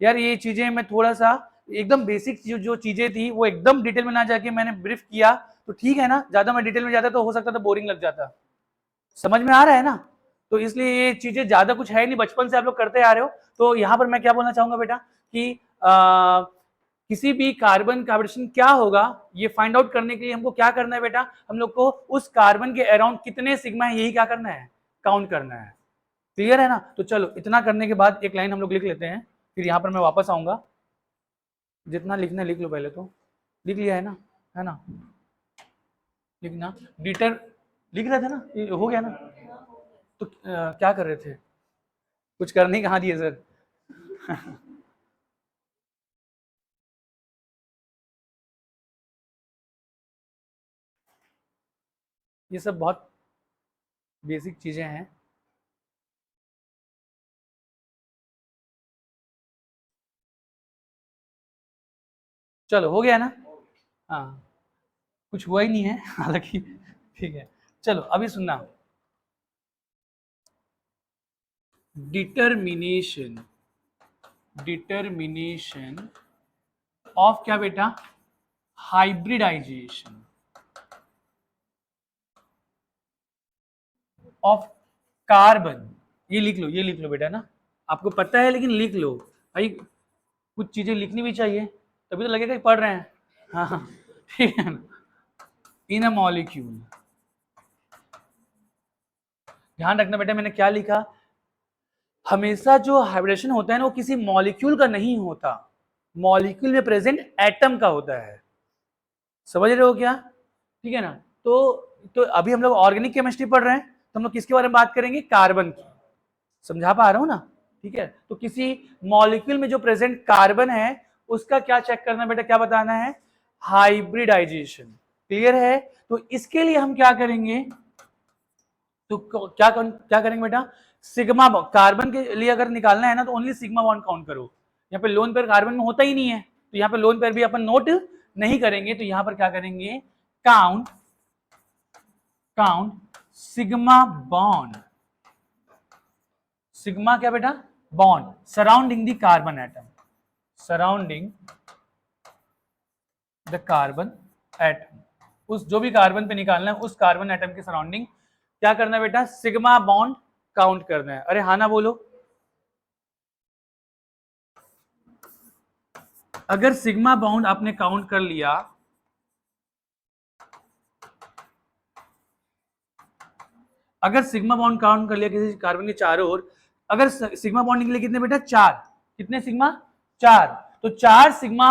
यार, ये चीजें मैं थोड़ा सा एकदम बेसिक जो चीजें थी वो एकदम डिटेल में ना जाके मैंने ब्रीफ किया, तो ठीक है ना। ज्यादा मैं डिटेल में जाता तो हो सकता था बोरिंग लग जाता। समझ में आ रहा है ना? तो इसलिए ये चीजें ज्यादा कुछ है नहीं, बचपन से आप लोग करते आ रहे हो। तो यहाँ पर मैं क्या बोलना चाहूंगा बेटा कि किसी भी कार्बन का हाइब्रिडेशन क्या होगा ये फाइंड आउट करने के लिए हमको क्या करना है बेटा? हम लोग को उस कार्बन के अराउंड कितने सिग्मा है यही क्या करना है? काउंट करना है। क्लियर है ना? तो चलो इतना करने के बाद एक लाइन हम लोग लिख लेते हैं, फिर यहाँ पर मैं वापस आऊंगा। जितना लिखना लिख लो, पहले तो लिख लिया है ना? लिखना डिटर लिख रहे थे ना, ये हो गया ना? तो क्या कर रहे थे? कुछ करने कहाँ दिए सर? ये सब बहुत बेसिक चीजें हैं। चलो हो गया ना? हाँ, कुछ हुआ ही नहीं है हालांकि। ठीक है, चलो अभी सुनना। डिटर्मिनेशन डिटर्मिनेशन ऑफ क्या बेटा? Hybridisation of carbon. ये लिख लो, ये लिख लो बेटा ना, आपको पता है लेकिन लिख लो भाई, कुछ चीजें लिखनी भी चाहिए, तभी तो लगेगा कि पढ़ रहे हैं। हाँ हाँ, ठीक है ना? इन अ मॉलिक्यूल, ध्यान रखना बेटा मैंने क्या लिखा, हमेशा जो हाइब्रिडेशन होता है ना वो किसी मॉलिक्यूल का नहीं होता, मॉलिक्यूल में प्रेजेंट एटम का होता है। समझ रहे हो क्या? ठीक है ना? तो अभी हम लोग ऑर्गेनिक केमिस्ट्री पढ़ रहे हैं, तो हम लोग किसके बारे में बात करेंगे? कार्बन की। समझा पा रहा हूं ना? ठीक है, तो किसी मॉलिक्यूल में जो प्रेजेंट कार्बन है उसका क्या चेक करना बेटा? क्या बताना है? हाइब्रिडाइजेशन। क्लियर है? तो इसके लिए हम क्या करेंगे? तो क्या करेंगे बेटा? सिग्मा बॉन्ड, कार्बन के लिए अगर निकालना है ना तो ओनली सिग्मा बॉन्ड काउंट करो। यहाँ पे लोन पेयर कार्बन में होता ही नहीं है, तो यहाँ पे लोन पेयर भी अपन नोट नहीं करेंगे। तो यहाँ पर क्या करेंगे? Count count sigma bond. Sigma क्या बेटा? Bond surrounding the carbon atom, surrounding the carbon atom. उस जो भी कार्बन पे निकालना है उस कार्बन एटम के सराउंडिंग क्या करना है बेटा? सिग्मा बॉन्ड काउंट करना है। अरे हाँ ना बोलो? अगर सिग्मा बॉन्ड आपने काउंट कर लिया, अगर सिग्मा बॉन्ड काउंट कर लिया किसी कार्बन के चारों ओर, अगर सिग्मा बॉन्ड निकले कितने बेटा? 4। कितने सिग्मा? 4। तो 4 सिग्मा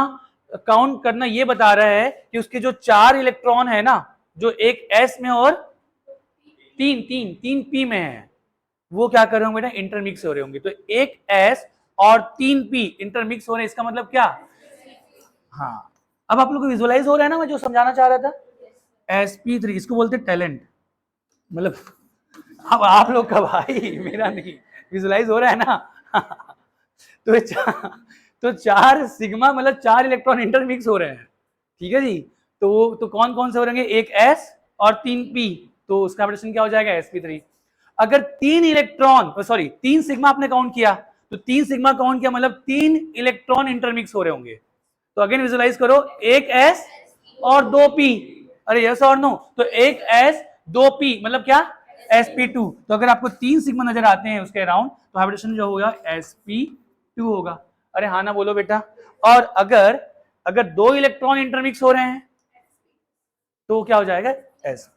काउंट करना ये बता रहा है कि उसके जो 4 इलेक्ट्रॉन है ना, जो एक एस में और तीन पी में है, वो क्या कर रहे होंगे बेटा, इंटरमिक्स हो रहे होंगे। तो एक एस और 3 पी इंटरमिक्स हो रहे हैं, इसका मतलब क्या? हाँ, अब आप लोग को विजुअलाइज हो रहा है ना मैं जो समझाना चाह रहा था। sp3 इसको बोलते हैं टैलेंट, मतलब अब आप लोग का भाई, मेरा नहीं, विजुअलाइज हो रहा है ना। तो 4 सिग्मा मतलब 4 इलेक्ट्रॉन इंटरमिक्स हो रहे हैं, ठीक है जी। तो कौन कौन से हो रहेंगे, एक एस और 3 पी, तो उसका ऑपरेशन क्या हो जाएगा, sp3। अगर 3 इलेक्ट्रॉन, सॉरी 3 सिग्मा आपने काउंट किया, तो 3 सिग्मा काउंट किया मतलब 3 इलेक्ट्रॉन इंटरमिक्स हो रहे होंगे। तो अगेन विजुअलाइज करो, एक एस और 2 पी, अरे यस और नो, तो एक एस 2 पी मतलब क्या, sp2। तो अगर आपको 3 सिग्मा नजर आते हैं उसके अराउंड, तो हाइब्रिडेशन जो होगा sp2 होगा। अरे हाँ ना बोलो बेटा। और अगर अगर 2 इलेक्ट्रॉन इंटरमिक्स हो रहे हैं तो क्या हो जाएगा, s।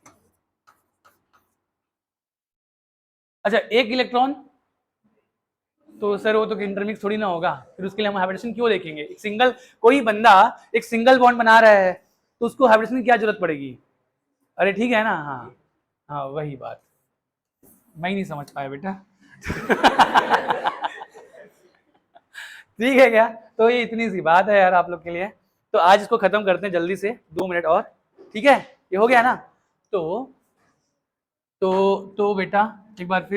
अच्छा, एक इलेक्ट्रॉन, तो सर वो तो इंटरमिक्स थोड़ी ना होगा, फिर उसके लिए हम हाइब्रिडेशन क्यों देखेंगे। एक सिंगल, कोई बंदा एक सिंगल बॉन्ड बना रहा है तो उसको हाइब्रिडेशन की क्या जरूरत पड़ेगी। अरे ठीक है ना, हाँ हाँ वही बात, मैं ही नहीं समझ पाया बेटा। ठीक है क्या, तो ये इतनी सी बात है यार आप लोग के लिए। तो आज इसको खत्म करते हैं जल्दी से, 2 मिनट और, ठीक है, ये हो गया ना। तो तो बेटा एक बार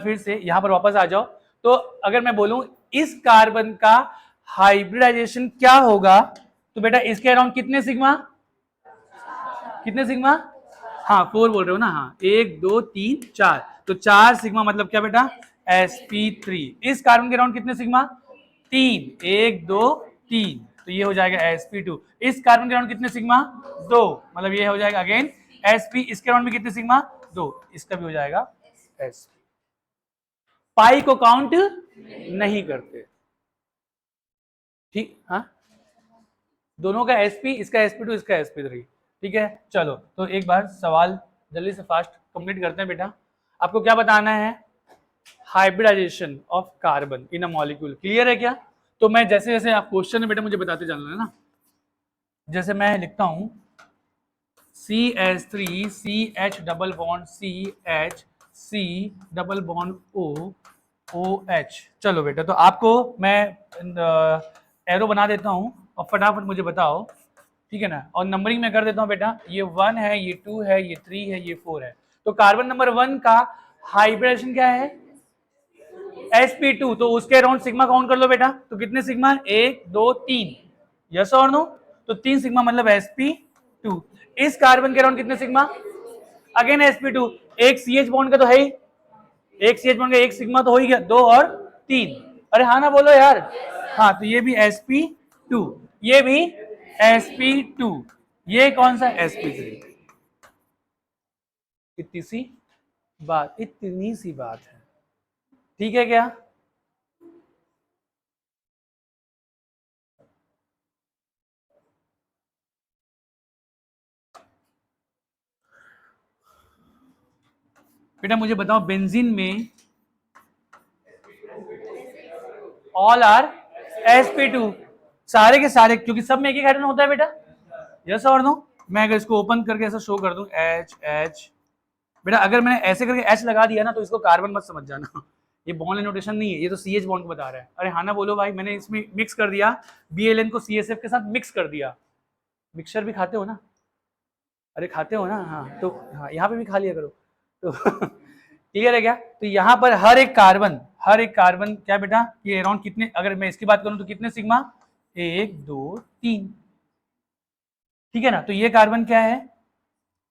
फिर से यहां पर वापस आ जाओ। तो अगर मैं बोलूं इस कार्बन का हाइब्रिडाइजेशन क्या होगा, तो बेटा इसके अराउंड कितने सिग्मा, कितने सिग्मा, हाँ 4 बोल रहे हो ना, हाँ 1 2 3 4, तो 4 सिग्मा मतलब क्या बेटा, sp3। इस कार्बन के अराउंड कितने सिग्मा, 3, 1 2 3, तो ये हो जाएगा sp2। इस कार्बन के अराउंड कितने सिग्मा, 2, मतलब ये हो जाएगा अगेन sp। इसके अराउंड में कितने सिग्मा, 2, इसका भी हो जाएगा s। पाई को काउंट नहीं करते, ठीक, हाँ दोनों का sp, इसका sp2 इसका sp3, ठीक है। चलो तो एक बार सवाल जल्दी से फास्ट कंप्लीट करते हैं बेटा। आपको क्या बताना है, hybridisation of carbon in a molecule, clear है क्या। तो मैं जैसे जैसे आप क्वेश्चन है बेटा मुझे बताते जाना है ना, जैसे मैं लिखता हूं CH3 CH double bond CH C double bond O OH। चलो बेटा, तो आपको मैं एरो बना देता हूं और फटाफट मुझे बताओ, ठीक है ना। और नंबरिंग में कर देता हूं बेटा, ये 1 है, ये 2 है, ये 3 है, ये 4 है। तो कार्बन नंबर 1 का हाइब्रिडेशन क्या है, sp2, तो उसके अराउंड सिग्मा काउंट कर लो बेटा। तो कितने सिग्मा, 1 2 3, यस और नो, तो 3 सिग्मा मतलब sp2। इस कार्बन के अराउंड कितने सिग्मा, अगेन sp2। एक CH बॉन्ड का तो है ही, एक CH बॉन्ड का एक सिग्मा तो हो ही गया, 2 और 3, अरे हाँ ना बोलो यार, हाँ तो ये भी sp2, ये भी sp2, ये कौन सा sp3। इतनी सी बात है, ठीक है क्या। बेटा मुझे बताओ, बेंजीन में ऑल आर sp2, सारे के सारे, क्योंकि सब में एक एक हाइड्रोजन होता है बेटा, यस और नो। मैं अगर इसको ओपन करके ऐसा शो कर दूं H, बेटा अगर मैंने ऐसे करके H लगा दिया ना, तो इसको कार्बन मत समझ जाना, ये बॉन्ड नोटेशन नहीं है, ये तो CH बॉन्ड को बता रहा है। अरे हाँ ना बोलो भाई, मैंने इसमें मिक्स कर दिया, BLN को CSF के साथ मिक्स कर दिया। मिक्सचर भी खाते हो ना, अरे खाते हो ना, हाँ तो हाँ यहाँ पे भी खा लिया करो। तो क्लियर है क्या। तो यहाँ पर हर एक कार्बन क्या बेटा, ये अराउंड कितने, अगर मैं इसकी बात करूं तो कितने सिग्मा, 1 2 3, ठीक है ना। तो ये कार्बन क्या है,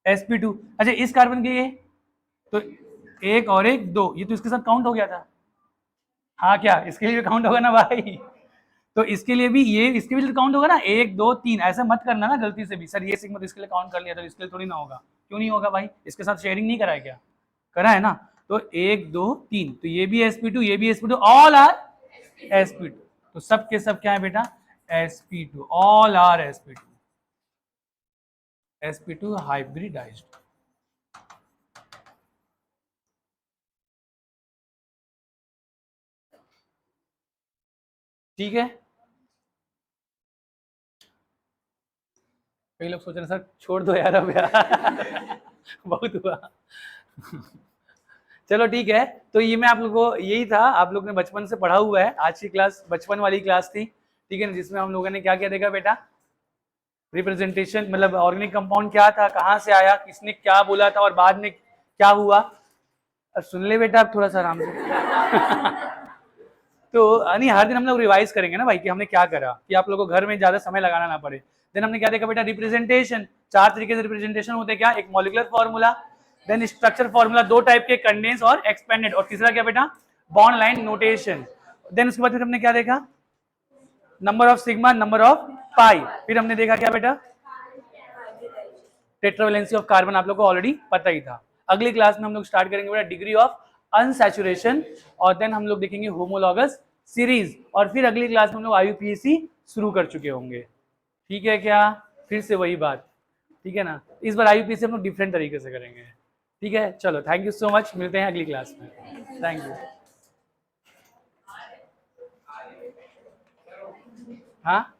sp2। अच्छा इस कार्बन के ये, तो एक और एक 2, ये तो इसके साथ काउंट हो गया था, हाँ क्या इसके लिए काउंट होगा ना भाई। तो इसके लिए भी ये, इसके भी काउंट होगा ना, 1 2 3, ऐसा मत करना ना गलती से भी, सर ये सिग्मा तो इसके लिए काउंट कर लिया, तो इसके लिए थोड़ी ना होगा। क्यों नहीं होगा भाई, इसके साथ शेयरिंग नहीं करा है क्या, करा है ना। तो 1 2 3, तो ये भी sp2, ये भी sp2, ऑल आर sp2। तो सब के सब क्या है बेटा, sp2, all are sp2, sp2 hybridised, ठीक है। कई लोग सोच रहे हैं सर छोड़ दो यार अब यार बहुत हुआ। चलो ठीक है, तो ये मैं आप लोगों को यही था, आप लोग ने बचपन से पढ़ा हुआ है, आज की क्लास बचपन वाली क्लास थी, ठीक है ना, जिसमें हम लोगों ने क्या क्या देखा बेटा, रिप्रेजेंटेशन मतलब ऑर्गेनिक कंपाउंड क्या था, कहाँ से आया, किसने क्या बोला था और बाद में क्या हुआ। अब सुन ले बेटा आप थोड़ा सा आराम से तो नहीं हर दिन हम लोग रिवाइज करेंगे ना भाई कि हमने क्या करा, कि आप लोगों को घर में ज्यादा समय लगाना ना पड़े। देन हमने क्या देखा बेटा, रिप्रेजेंटेशन, 4 तरीके से रिप्रेजेंटेशन होते हैं क्या, एक molecular formula, then structure formula, 2 type के, कंडेंस और एक्सपेंडेड, और तीसरा क्या बेटा, बॉन्ड लाइन नोटेशन। देन उसके बाद फिर हमने क्या देखा, number of sigma, number of pi, फिर हमने देखा क्या बेटा, टेट्रावैलेंसी ऑफ कार्बन, आप लोग को ऑलरेडी पता ही था। अगली क्लास में हम लोग स्टार्ट करेंगे बेटा डिग्री ऑफ अनसैचुरेशन, और देन हम लोग देखेंगे होमोलॉगस सीरीज, और फिर अगली क्लास में हम लोग आईयूपीएसी शुरू कर चुके होंगे। ठीक है क्या, फिर से वही बात, ठीक है ना, इस बार आईयूपीएसी हम लोग डिफरेंट तरीके से करेंगे। ठीक है, चलो थैंक यू सो मच, मिलते हैं अगली क्लास में, थैंक यू। हाँ